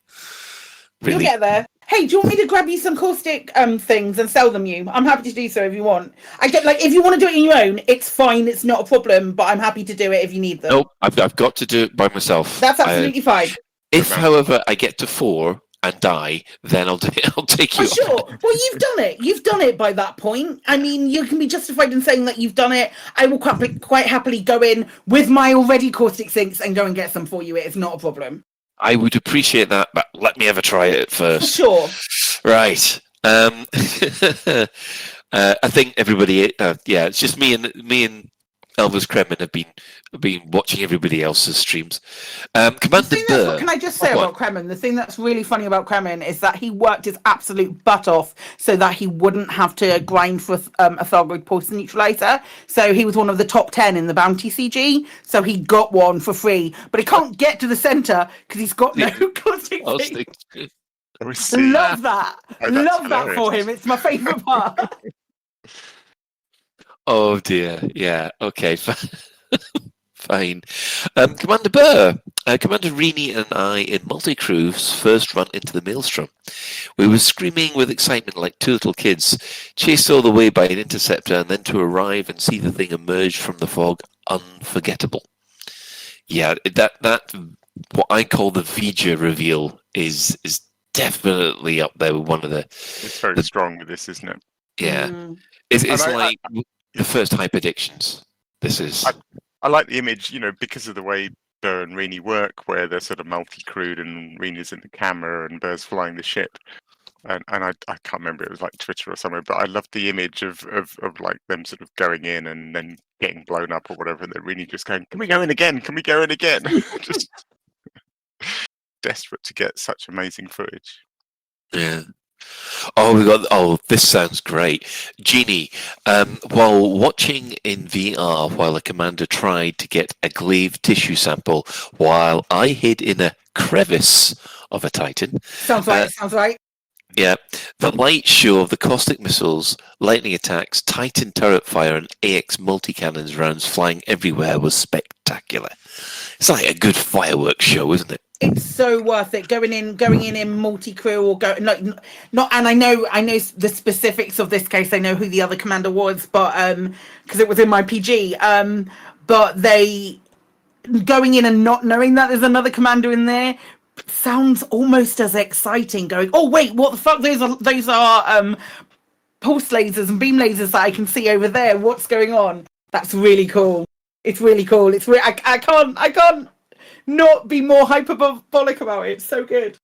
Really. You'll get there. Hey, do you want me to grab you some caustic things and sell them you? I'm happy to do so if you want. I get if you want to do it on your own, it's fine. It's not a problem. But I'm happy to do it if you need them. Nope, I've got to do it by myself. That's absolutely fine. If, however, I get to 4 and die, then I'll take you. Sure. Well, you've done it. You've done it by that point. I mean, you can be justified in saying that you've done it. I will quite happily go in with my already caustic sinks and go and get some for you. It is not a problem. I would appreciate that, but let me have a try at it first. Sure. Right. I think everybody. It's just me and Elvis Kremen have been watching everybody else's streams. Commander Burr. Can I just say about Kremen? The thing that's really funny about Kremen is that he worked his absolute butt off so that he wouldn't have to grind for a Thargoid Pulse Neutralizer. So he was one of the top 10 in the Bounty CG. So he got one for free, but he can't get to the center because he's got no caustic. Love that. Love that for him. It's my favourite part. Oh dear, yeah, okay, fine. Commander Burr, Commander Rini and I in multi-crew's first run into the Maelstrom. We were screaming with excitement like two little kids, chased all the way by an interceptor, and then to arrive and see the thing emerge from the fog, unforgettable. Yeah, that what I call the Vija reveal is definitely up there with one of the... It's very strong with this, isn't it? Yeah. It's like... The first hyperdictions. This is. I like the image, because of the way Burr and Rini work, where they're sort of multi-crewed and Rini's in the camera and Burr's flying the ship. And I can't remember, it was like Twitter or somewhere, but I loved the image of like them sort of going in and then getting blown up or whatever, and then Rini just going, "Can we go in again? Can we go in again?" Just desperate to get such amazing footage. Yeah. This sounds great. Jeannie, while watching in VR while a commander tried to get a glaive tissue sample while I hid in a crevice of a Titan. Sounds right. Yeah, the light show of the caustic missiles, lightning attacks, Titan turret fire, and AX multi-cannons rounds flying everywhere was spectacular. It's like a good fireworks show, isn't it? It's so worth it going in multi-crew or go not. And I know the specifics of this case. I know who the other commander was, but because it was in my PG. But they going in and not knowing that there's another commander in there sounds almost as exciting. Going, oh wait, what the fuck? Those are pulse lasers and beam lasers that I can see over there. What's going on? That's really cool. It's really cool. I can't not be more hyperbolic about it. It's so good.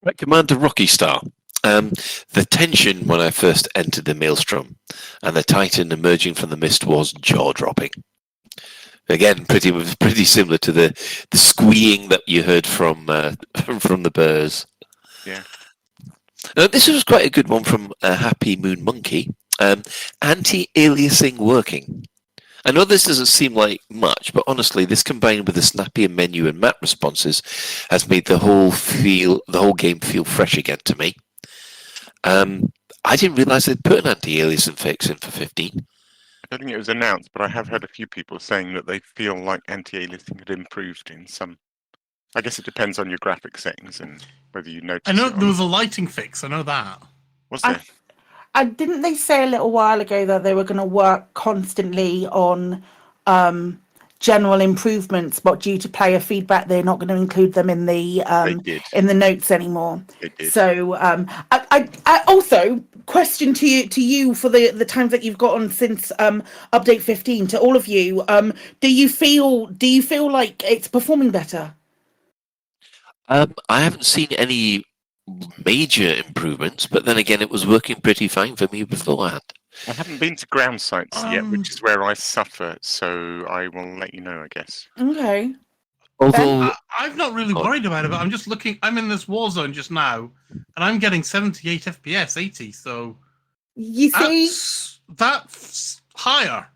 Right, Commander Rocky Star. The tension when I first entered the Maelstrom and the Titan emerging from the mist was jaw-dropping. Again, pretty similar to the squeeing that you heard from the Burrs. Yeah. This was quite a good one from Happy Moon Monkey. Anti-aliasing working. I know this doesn't seem like much, but honestly, this combined with the snappier menu and map responses has made the whole game feel fresh again to me. I didn't realise they'd put an anti-aliasing fix in for 15. I don't think it was announced, but I have heard a few people saying that they feel like anti-aliasing had improved in some. I guess it depends on your graphic settings and whether you notice. I know there was a lighting fix. I know that. Was there? Didn't they say a little while ago that they were going to work constantly on general improvements, but due to player feedback, they're not going to include them in the notes anymore. They did. So, I also question to you for the times that you've got on since update 15 to all of you. Do you feel like it's performing better? I haven't seen any major improvements, but then again, it was working pretty fine for me beforehand. I haven't been to ground sites yet, which is where I suffer, so I will let you know, I guess. Okay. Although I'm not really worried about it, but I'm just looking. I'm in this war zone just now, and I'm getting 78 FPS, 80. So you see, that's higher.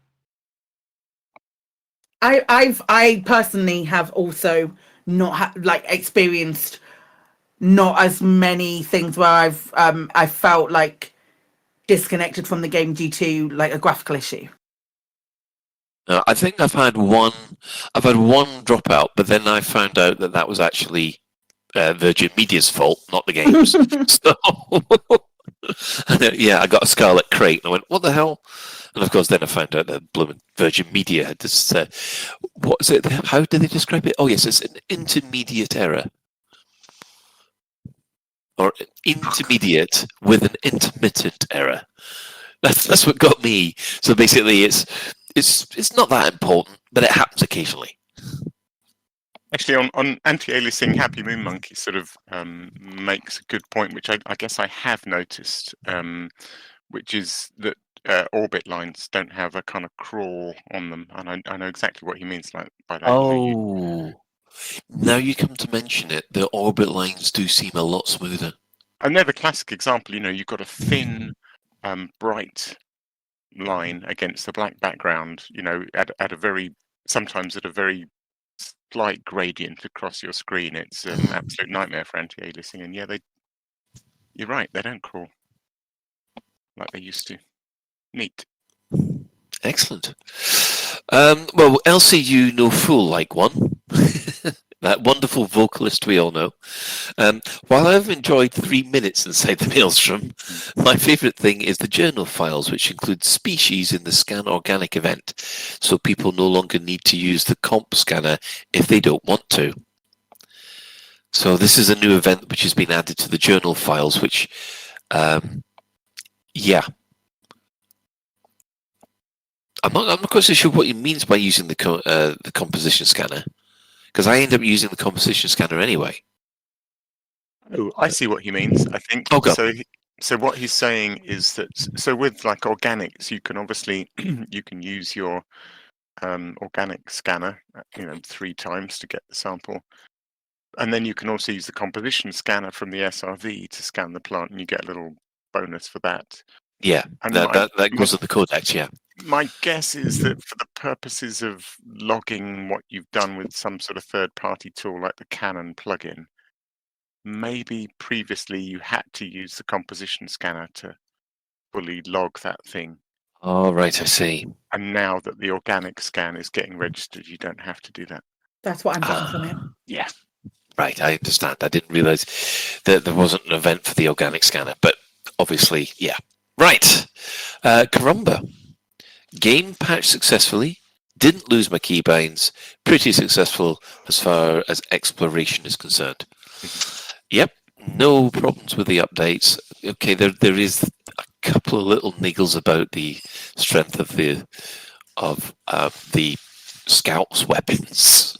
I personally have also not experienced not as many things where I felt like disconnected from the game due to like a graphical issue. I think I've had one dropout, but then I found out that was actually Virgin Media's fault, not the game's. So yeah, I got a Scarlet Crate, and I went, "What the hell?" And of course, then I found out that blooming Virgin Media had this. What is it? How do they describe it? Oh yes, it's an intermediate error. Or intermediate with an intermittent error. That's what got me. So basically, it's not that important, but it happens occasionally. Actually, on anti-aliasing, Happy Moon Monkey sort of makes a good point, which I guess I have noticed, which is that orbit lines don't have a kind of crawl on them, and I know exactly what he means by that. Oh. Now you come to mention it, the orbit lines do seem a lot smoother. And they're the classic example, you've got a thin, bright line against a black background, sometimes at a very slight gradient across your screen. It's an absolute nightmare for anti-aliasing. And yeah, you're right, they don't crawl like they used to. Neat. Excellent. Well, LCU No Fool like one. That wonderful vocalist we all know. While I've enjoyed 3 minutes inside the Maelstrom, my favourite thing is the journal files, which include species in the Scan Organic event, so people no longer need to use the comp scanner if they don't want to. So this is a new event which has been added to the journal files, which, yeah. I'm not quite so sure what he means by using the composition scanner, because I end up using the composition scanner anyway. Oh, I see what he means. I think so. What he's saying is that with like organics, you can obviously you can use your organic scanner, 3 times to get the sample, and then you can also use the composition scanner from the SRV to scan the plant, and you get a little bonus for that. Yeah, and that goes with the codex. Yeah. My guess is that for the purposes of logging what you've done with some sort of third-party tool like the Canon plugin, maybe previously you had to use the composition scanner to fully log that thing. Oh, right, I see. And now that the organic scan is getting registered, you don't have to do that. That's what I'm getting from it. Yeah. Right, I understand. I didn't realise that there wasn't an event for the organic scanner, but obviously, yeah. Right. Karumba. Game patched successfully. Didn't lose my keybinds. Pretty successful as far as exploration is concerned. Yep. No problems with the updates. Okay, there is a couple of little niggles about the strength of the scouts' weapons.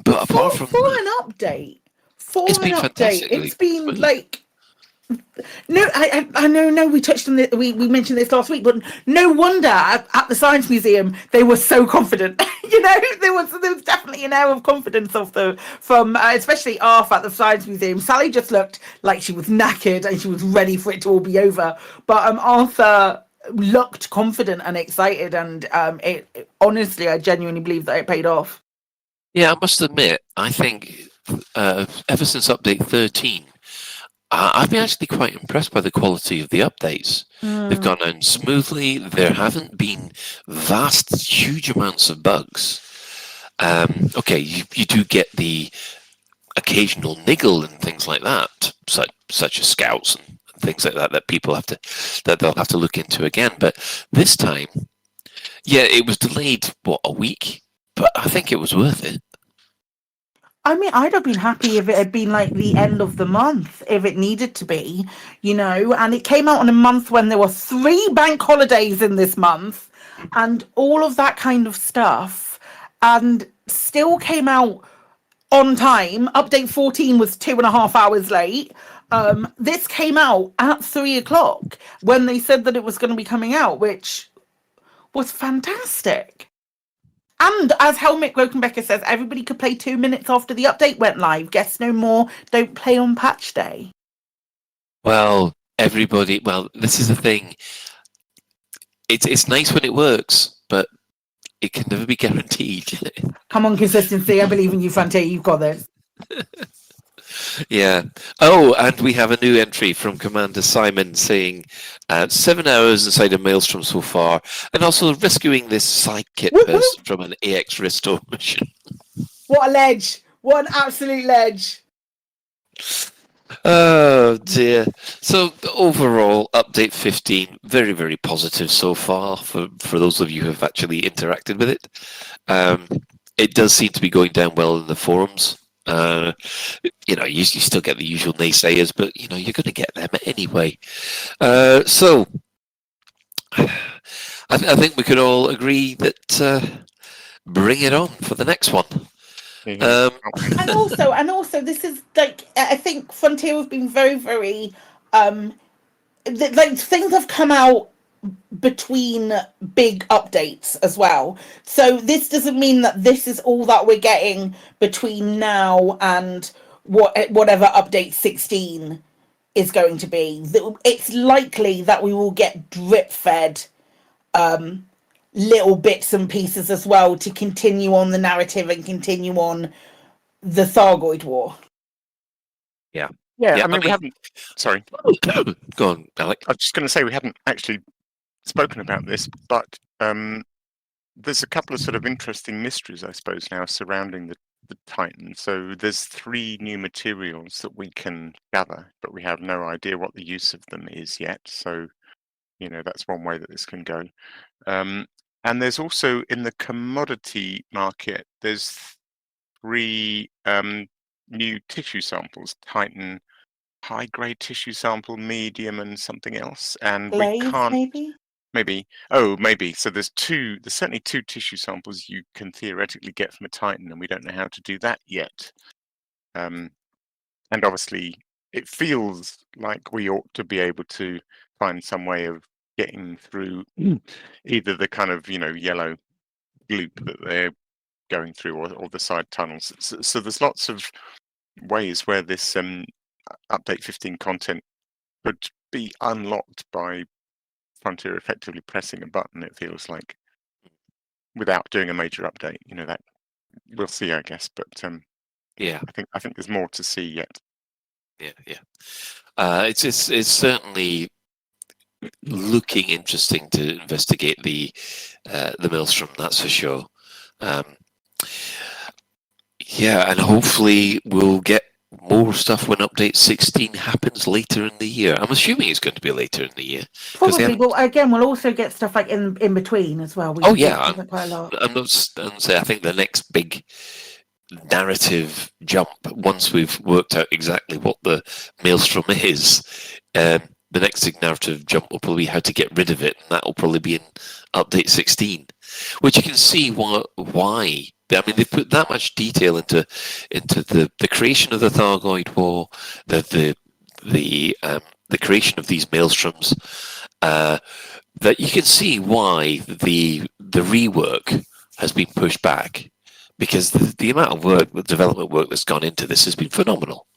But apart from for an update, it's been like no, I know. No, we touched on we mentioned this last week, but no wonder at the Science Museum they were so confident. There was definitely an air of confidence from especially Arth at the Science Museum. Sally just looked like she was knackered and she was ready for it to all be over. But Arthur looked confident and excited, and it honestly, I genuinely believe that it paid off. Yeah, I must admit, I think ever since update 13. I've been actually quite impressed by the quality of the updates. They've gone on smoothly. There haven't been huge amounts of bugs. Okay, you do get the occasional niggle and things like that, such as scouts and things like that people that they'll have to look into again. But this time, yeah, it was delayed a week, but I think it was worth it. I mean, I'd have been happy if it had been like the end of the month, if it needed to be, and it came out on a month when there were 3 bank holidays in this month and all of that kind of stuff, and still came out on time. Update 14 was 2.5 hours late. This came out at 3:00 when they said that it was going to be coming out, which was fantastic. And as Helmut Grockenbecker says, everybody could play 2 minutes after the update went live. Guess no more. Don't play on patch day. Well, this is the thing. It's nice when it works, but it can never be guaranteed. Come on, consistency. I believe in you, Frontier. You've got this. Yeah. Oh, and we have a new entry from Commander Simon saying 7 hours inside a maelstrom so far, and also rescuing this sidekit person from an AX Restore mission. What a ledge! What an absolute ledge! Oh dear. So overall, update 15, very, very positive so far for those of you who have actually interacted with it. It does seem to be going down well in the forums. You still get the usual naysayers, but you're going to get them anyway. So I think we could all agree that bring it on for the next one. And also, this is like, I think Frontier have been very, very things have come out between big updates as well. So this doesn't mean that this is all that we're getting between now and whatever update 16 is going to be. It's likely that we will get drip fed little bits and pieces as well to continue on the narrative and continue on the Thargoid War. Yeah. Yeah, I mean, we haven't... Sorry. Go on, Alec. I was just going to say we hadn't actually spoken about this, but there's a couple of sort of interesting mysteries, I suppose, now surrounding the Titan. So there's 3 new materials that we can gather, but we have no idea what the use of them is yet. So, that's one way that this can go. And there's also, in the commodity market, there's 3 new tissue samples: Titan high-grade tissue sample, medium, and something else. And Lave, we can't... maybe? Maybe. So there's certainly 2 tissue samples you can theoretically get from a Titan, and we don't know how to do that yet. And obviously, it feels like we ought to be able to find some way of getting through either the kind of, yellow gloop that they're going through or the side tunnels. So there's lots of ways where this update 15 content could be unlocked by Frontier effectively pressing a button, it feels like, without doing a major update. That we'll see, I guess. But yeah, I think there's more to see yet. It's certainly looking interesting to investigate the maelstrom. That's for sure. And hopefully we'll get more stuff when update 16 happens later in the year. I'm assuming it's going to be later in the year. Probably. Well, again, we'll also get stuff like in between as well. Quite a lot. I'm not say I think the next big narrative jump, once we've worked out exactly what the maelstrom is, the next big narrative jump will probably be how to get rid of it, and that will probably be in update 16, which you can see why. I mean, they've put that much detail into the creation of the Thargoid War, the creation of these maelstroms, that you can see why the rework has been pushed back, because the amount of work, the development work that's gone into this has been phenomenal.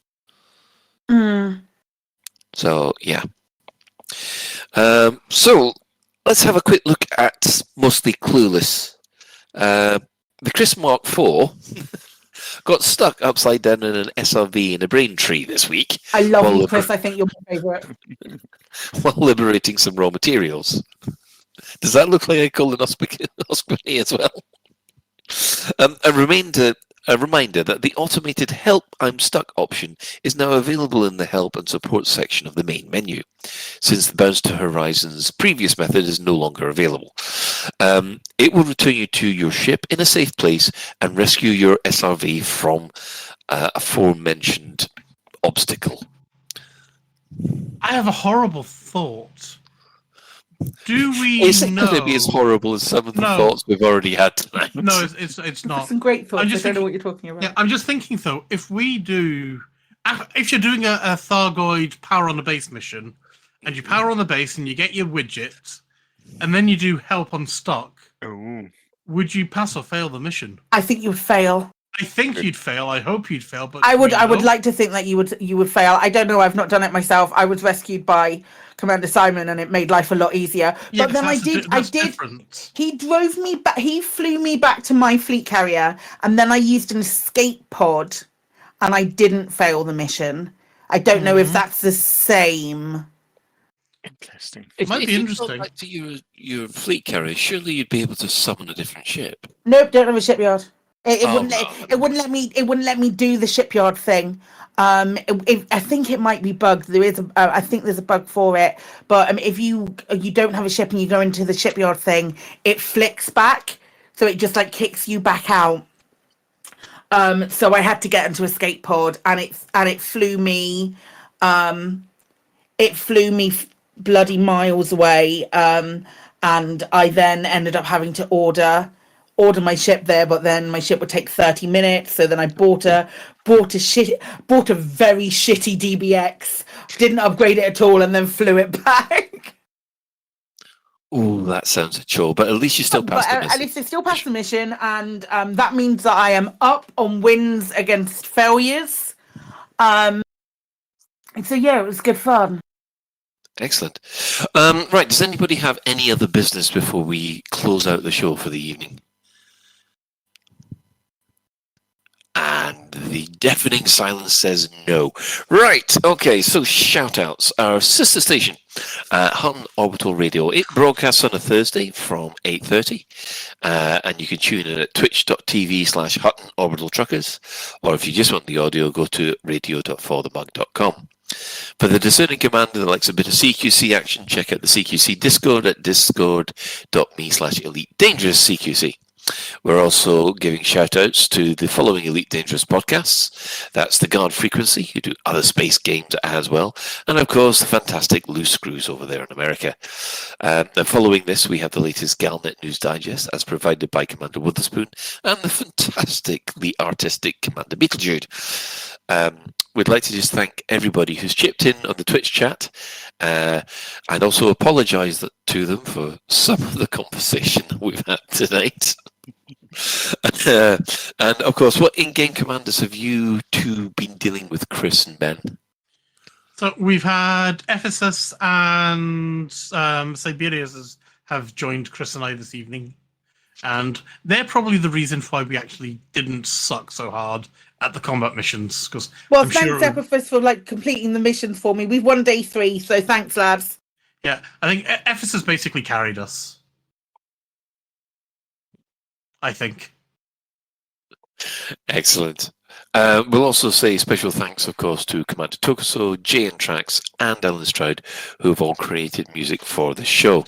So yeah. So let's have a quick look at mostly Clueless. The Chris Mark IV got stuck upside down in an SRV in a brain tree this week. I love you, Chris. I think you're my favourite. While liberating some raw materials. Does that look like a colonoscopy as well? A reminder that the automated Help I'm Stuck option is now available in the Help and Support section of the main menu, since the Bounce to Horizon's previous method is no longer available. It will return you to your ship in a safe place and rescue your SRV from aforementioned obstacle. I have a horrible thought. Do we Is it know? going to be as horrible as some of the thoughts we've already had tonight? No, it's not. Some great thoughts. I don't know what you're talking about. Yeah, I'm just thinking though, if you're doing a Thargoid power on the base mission, and you power on the base and you get your widget, and then you do Help on Stock, would you pass or fail the mission? I think you would fail. I think you'd fail. I hope you'd fail. But I would like to think that you would fail. I don't know. I've not done it myself. I was rescued by Commander Simon, and it made life a lot easier. Yeah, but then I did. Different. He drove me back. He flew me back to my fleet carrier, and then I used an escape pod, and I didn't fail the mission. I don't know if that's the same. Interesting. It might be If interesting. you go back to your fleet carrier, surely you'd be able to summon a different ship. Nope, don't have a shipyard. It wouldn't let me do the shipyard thing. I think it might be bugged. I think there's a bug for it. But if you don't have a ship and you go into the shipyard thing, it flicks back, so it just like kicks you back out. So I had to get into escape pod, and it flew me. It flew me bloody miles away. And I then ended up having to order my ship there, but then my ship would take 30 minutes. So then I bought a very shitty DBX, didn't upgrade it at all, and then flew it back. Oh, that sounds a chore, but at least you still passed the mission. At least I still passed the mission, and that means that I am up on wins against failures. So yeah, it was good fun. Excellent. Right, does anybody have any other business before we close out the show for the evening? And the deafening silence says no. Right, okay, so Shoutouts, our sister station, Hutton Orbital Radio. It broadcasts on a Thursday from 8:30, and you can tune in at twitch.tv/Hutton Orbital Truckers, or if you just want the audio, go to radio.forthemug.com. For the discerning commander that likes a bit of CQC action, check out the CQC Discord at discord.me/Elite Dangerous CQC. We're also giving shout-outs to the following Elite Dangerous podcasts. That's the Guard Frequency, who do other space games as well. And, of course, the fantastic Loose Screws over there in America. And following this, we have the latest Galnet News Digest, as provided by Commander Witherspoon, and the fantastically artistic Commander Beetlejude. We'd like to just thank everybody who's chipped in on the Twitch chat, and also apologise to them for some of the conversation that we've had tonight. And of course, what in-game commanders have you two been dealing with, Chris and Ben? So we've had Ephesus and Siberius have joined Chris and I this evening. And they're probably the reason why we actually didn't suck so hard at the combat missions. Because well, thanks, Epiphus, for completing the missions for me. We've won day 3, so thanks, lads. Yeah, I think Ephesus basically carried us. I think. Excellent. We'll also say special thanks, of course, to Commander Tokuso, Jay and Trax, and Alan Stroud, who have all created music for the show.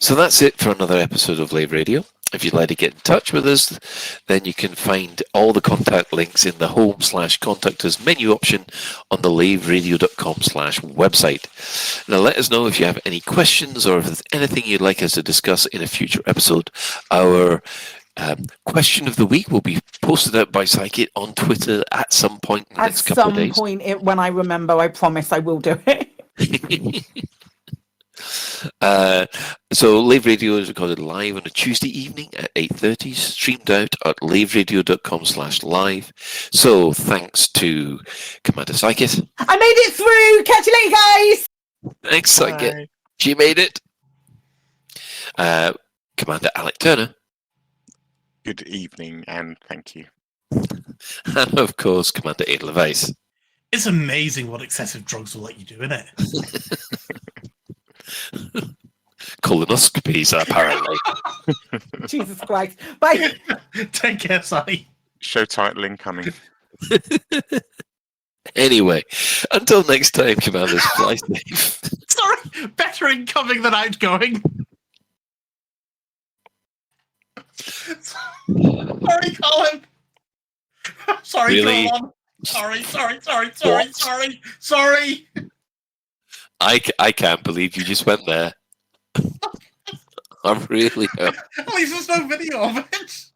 So that's it for another episode of Lave Radio. If you'd like to get in touch with us, then you can find all the contact links in the home/contact us menu option on the laveradio.com/website. Now let us know if you have any questions or if there's anything you'd like us to discuss in a future episode. Our question of the week will be posted out by Psychic on Twitter at some point in the next couple of days. At some point, when I remember, I promise I will do it. So Lave Radio is recorded live on a Tuesday evening at 8:30, streamed out at laveradio.com/live. So thanks to Commander Psychic. I made it through! Catch you later, guys! Thanks, Psychic. She made it. Commander Alec Turner. Good evening, and thank you. And of course, Commander Ed Levice. It's amazing what excessive drugs will let you do, isn't it? Colonoscopies, apparently. Jesus Christ. Bye. Take care, Sally. Show title incoming. Anyway, until next time, Commanders, fly safe. Sorry, better incoming than outgoing. Sorry, Colin. Sorry, Really? Colin. Sorry. I can't believe you just went there. I really am. At least there's no video of it.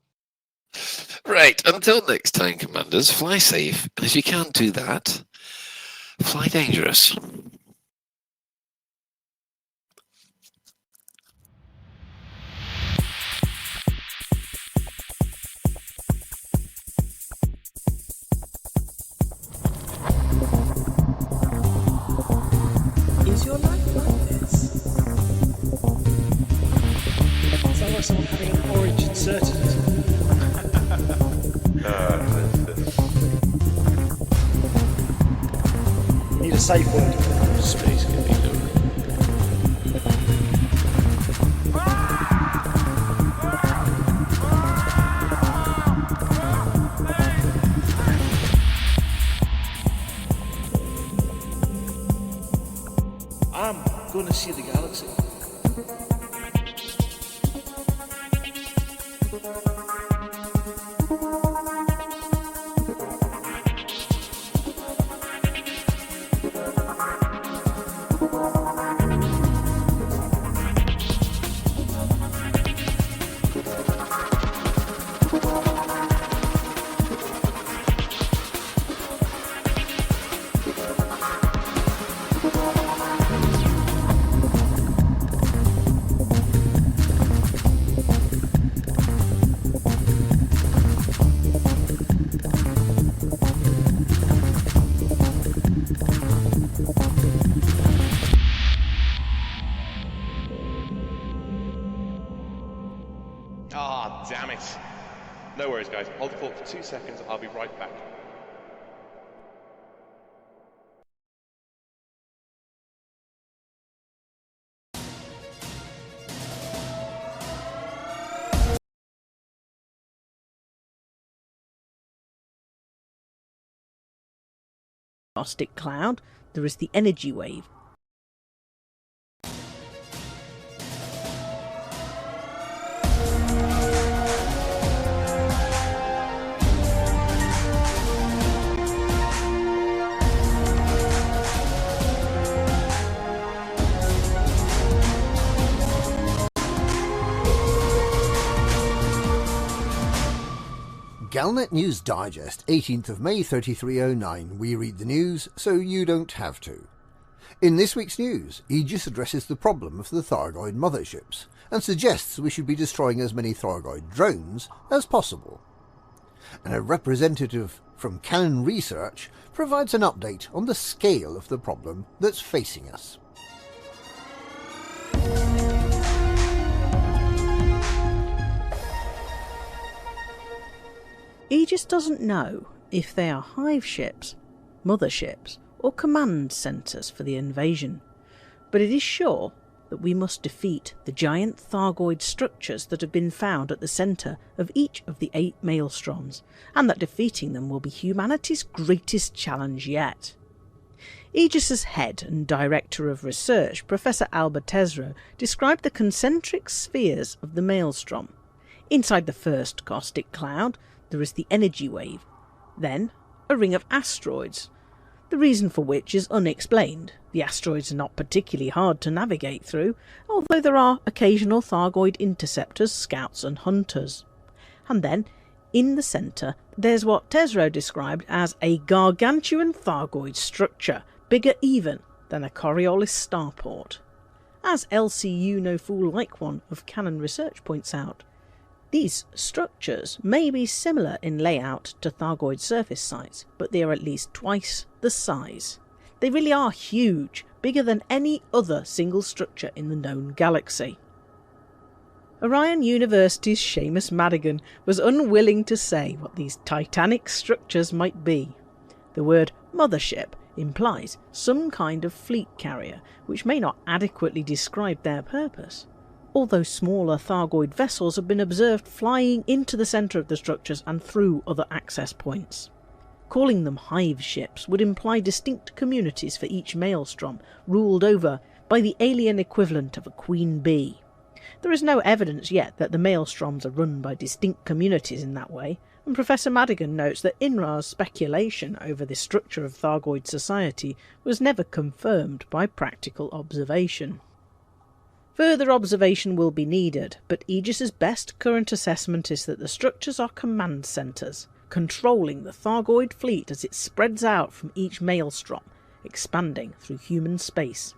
Right, until next time, Commanders, fly safe. And if you can't do that, fly dangerous. Is your life like this? Sounds like someone having an orange inserted into them. Need a safe word. Space can be done. I'm gonna see the galaxy. Ah, damn it. No worries, guys. Hold the fort for 2 seconds. I'll be right back. Agnostic cloud, there is the energy wave. Galnet News Digest, 18th of May 3309. We read the news so you don't have to. In this week's news, Aegis addresses the problem of the Thargoid motherships and suggests we should be destroying as many Thargoid drones as possible. And a representative from Canon Research provides an update on the scale of the problem that's facing us. Aegis doesn't know if they are hive ships, motherships, or command centres for the invasion, but it is sure that we must defeat the giant Thargoid structures that have been found at the centre of each of the 8 maelstroms, and that defeating them will be humanity's greatest challenge yet. Aegis's head and director of research, Professor Albert Tesreau, described the concentric spheres of the maelstrom. Inside the first caustic cloud, there is the energy wave, then a ring of asteroids, the reason for which is unexplained. The asteroids are not particularly hard to navigate through, although there are occasional Thargoid interceptors, scouts and hunters. And then, in the centre, there's what Tesreau described as a gargantuan Thargoid structure, bigger even than a Coriolis starport. As LCU No Fool Like One of Canon Research points out, these structures may be similar in layout to Thargoid surface sites, but they are at least twice the size. They really are huge, bigger than any other single structure in the known galaxy. Orion University's Seamus Madigan was unwilling to say what these titanic structures might be. The word mothership implies some kind of fleet carrier, which may not adequately describe their purpose, although smaller Thargoid vessels have been observed flying into the centre of the structures and through other access points. Calling them hive ships would imply distinct communities for each maelstrom, ruled over by the alien equivalent of a queen bee. There is no evidence yet that the maelstroms are run by distinct communities in that way, and Professor Madigan notes that INRA's speculation over the structure of Thargoid society was never confirmed by practical observation. Further observation will be needed, but Aegis's best current assessment is that the structures are command centres, controlling the Thargoid fleet as it spreads out from each maelstrom, expanding through human space.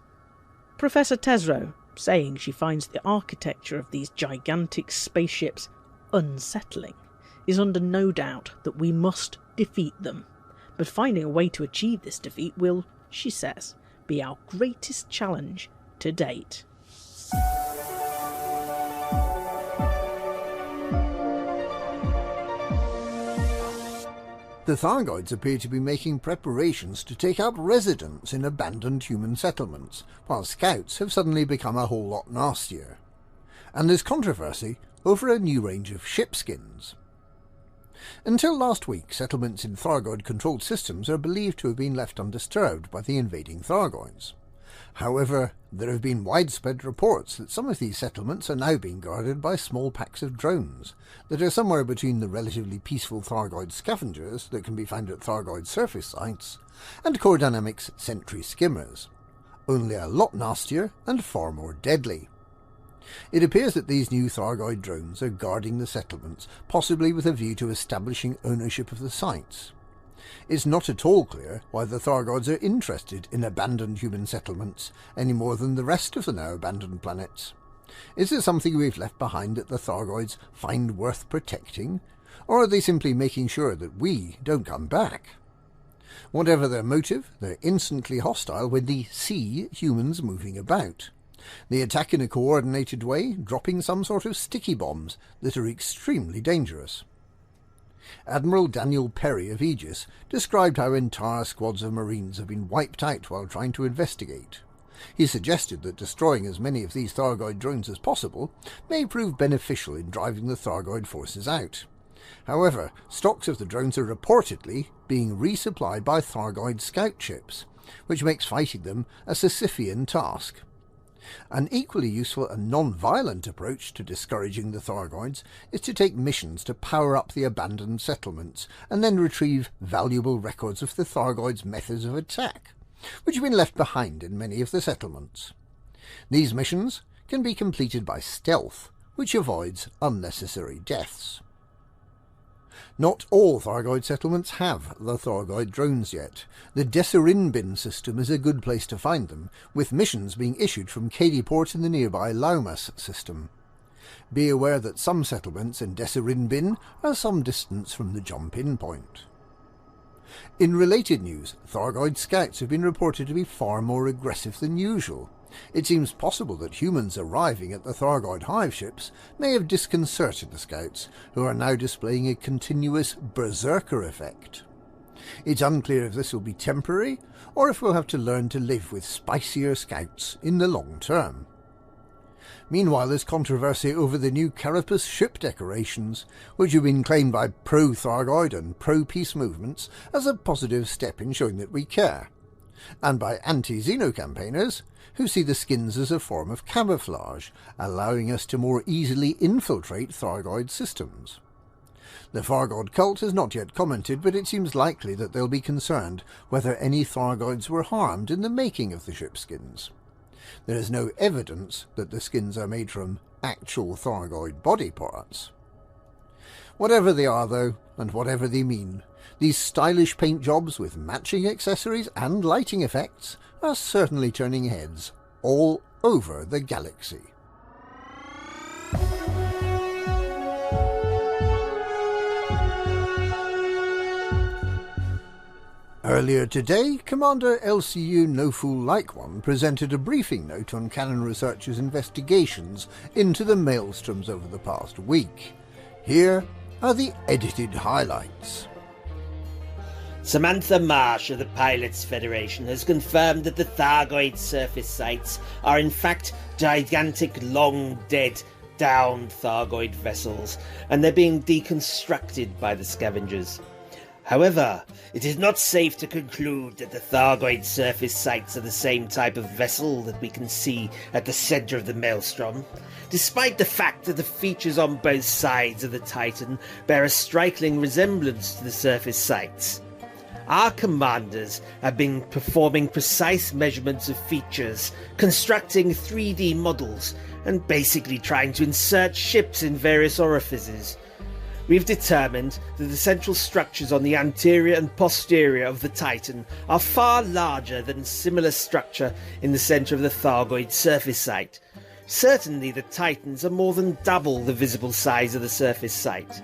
Professor Tesreau, saying she finds the architecture of these gigantic spaceships unsettling, is under no doubt that we must defeat them, but finding a way to achieve this defeat will, she says, be our greatest challenge to date. The Thargoids appear to be making preparations to take up residence in abandoned human settlements, while scouts have suddenly become a whole lot nastier. And there's controversy over a new range of ship skins. Until last week, settlements in Thargoid-controlled systems are believed to have been left undisturbed by the invading Thargoids. However, there have been widespread reports that some of these settlements are now being guarded by small packs of drones that are somewhere between the relatively peaceful Thargoid scavengers that can be found at Thargoid surface sites and Core Dynamics sentry skimmers, only a lot nastier and far more deadly. It appears that these new Thargoid drones are guarding the settlements, possibly with a view to establishing ownership of the sites. It's not at all clear why the Thargoids are interested in abandoned human settlements any more than the rest of the now abandoned planets. Is it something we've left behind that the Thargoids find worth protecting, or are they simply making sure that we don't come back? Whatever their motive, they're instantly hostile when they see humans moving about. They attack in a coordinated way, dropping some sort of sticky bombs that are extremely dangerous. Admiral Daniel Perry of Aegis described how entire squads of Marines have been wiped out while trying to investigate. He suggested that destroying as many of these Thargoid drones as possible may prove beneficial in driving the Thargoid forces out. However, stocks of the drones are reportedly being resupplied by Thargoid scout ships, which makes fighting them a Sisyphean task. An equally useful and non-violent approach to discouraging the Thargoids is to take missions to power up the abandoned settlements and then retrieve valuable records of the Thargoids' methods of attack, which have been left behind in many of the settlements. These missions can be completed by stealth, which avoids unnecessary deaths. Not all Thargoid settlements have the Thargoid drones yet. The Deserinbin system is a good place to find them, with missions being issued from Kadiport in the nearby Laumas system. Be aware that some settlements in Deserinbin are some distance from the jump-in point. In related news, Thargoid scouts have been reported to be far more aggressive than usual. It seems possible that humans arriving at the Thargoid hive ships may have disconcerted the scouts, who are now displaying a continuous berserker effect. It's unclear if this will be temporary, or if we'll have to learn to live with spicier scouts in the long term. Meanwhile, there's controversy over the new Carapace ship decorations, which have been claimed by pro-Thargoid and pro-peace movements as a positive step in showing that we care, and by anti-Xeno campaigners, who see the skins as a form of camouflage, allowing us to more easily infiltrate Thargoid systems. The Thargoid cult has not yet commented, but it seems likely that they'll be concerned whether any Thargoids were harmed in the making of the ship skins. There is no evidence that the skins are made from actual Thargoid body parts. Whatever they are, though, and whatever they mean, these stylish paint jobs with matching accessories and lighting effects are certainly turning heads all over the galaxy. Earlier today, Commander LCU No Fool Like One presented a briefing note on Canon Research's investigations into the maelstroms over the past week. Here are the edited highlights. Samantha Marsh of the Pilots Federation has confirmed that the Thargoid surface sites are in fact gigantic, long-dead, downed Thargoid vessels, and they're being deconstructed by the scavengers. However, it is not safe to conclude that the Thargoid surface sites are the same type of vessel that we can see at the centre of the maelstrom, despite the fact that the features on both sides of the Titan bear a striking resemblance to the surface sites. Our commanders have been performing precise measurements of features, constructing 3D models, and basically trying to insert ships in various orifices. We've determined that the central structures on the anterior and posterior of the Titan are far larger than a similar structure in the centre of the Thargoid surface site. Certainly the Titans are more than double the visible size of the surface site.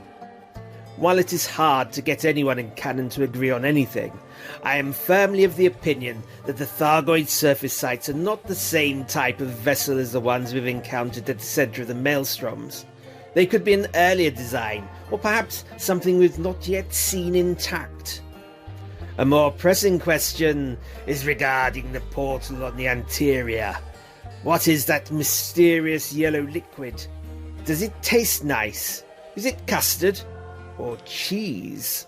While it is hard to get anyone in canon to agree on anything, I am firmly of the opinion that the Thargoid surface sites are not the same type of vessel as the ones we've encountered at the centre of the maelstroms. They could be an earlier design, or perhaps something we've not yet seen intact. A more pressing question is regarding the portal on the anterior. What is that mysterious yellow liquid? Does it taste nice? Is it custard? Or cheese?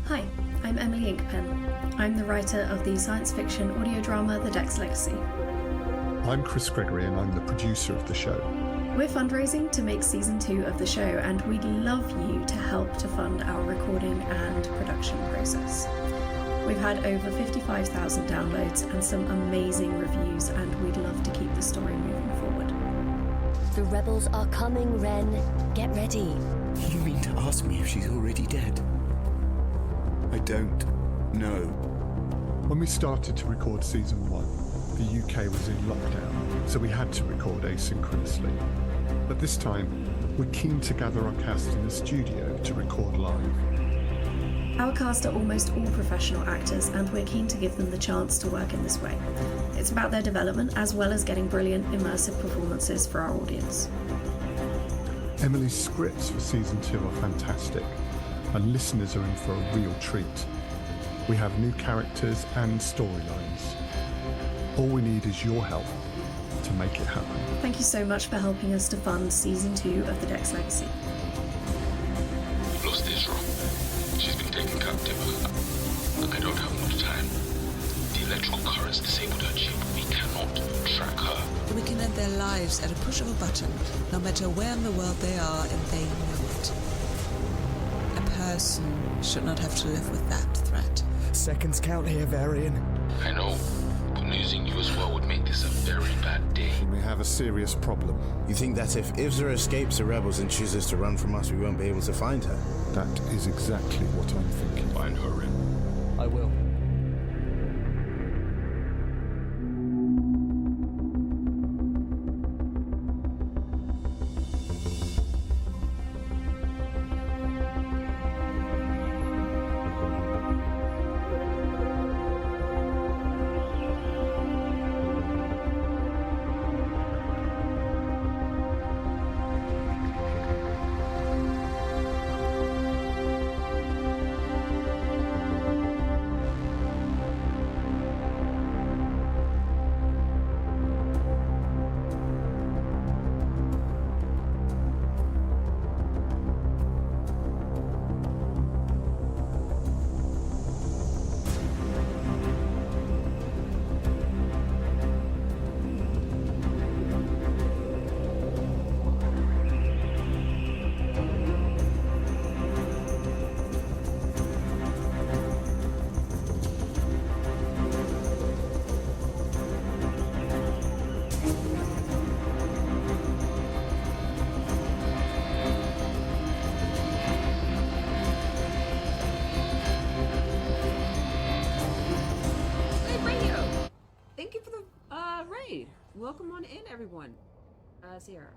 Hi, I'm Emily Inkpen. I'm the writer of the science fiction audio drama The Dex Legacy. I'm Chris Gregory and I'm the producer of the show. We're fundraising to make season 2 of the show, and we'd love you to help to fund our recording and production process. We've had over 55,000 downloads and some amazing reviews, and we'd love to keep the story moving forward. The rebels are coming, Ren. Get ready. You mean to ask me if she's already dead? I don't know. When we started to record season 1, the UK was in lockdown, so we had to record asynchronously. But this time, we're keen to gather our cast in the studio to record live. Our cast are almost all professional actors, and we're keen to give them the chance to work in this way. It's about their development, as well as getting brilliant, immersive performances for our audience. Emily's scripts for season 2 are fantastic, and listeners are in for a real treat. We have new characters and storylines. All we need is your help to make it happen. Thank you so much for helping us to fund season 2 of The Dex Legacy. We've lost Israel. She's been taken captive. I don't have much time. The electrical currents disabled her chip. We cannot track her. We can end their lives at a push of a button, no matter where in the world they are, and they know it. person should not have to live with that threat. Seconds count here, Varian. I know, but losing you as well would make this a very bad day. We have a serious problem. You think that if Ivza escapes the rebels and chooses to run from us, we won't be able to find her? That is exactly what I'm thinking. Find her, Ren. I will. Thank you for the raid. Welcome on in, everyone. See here.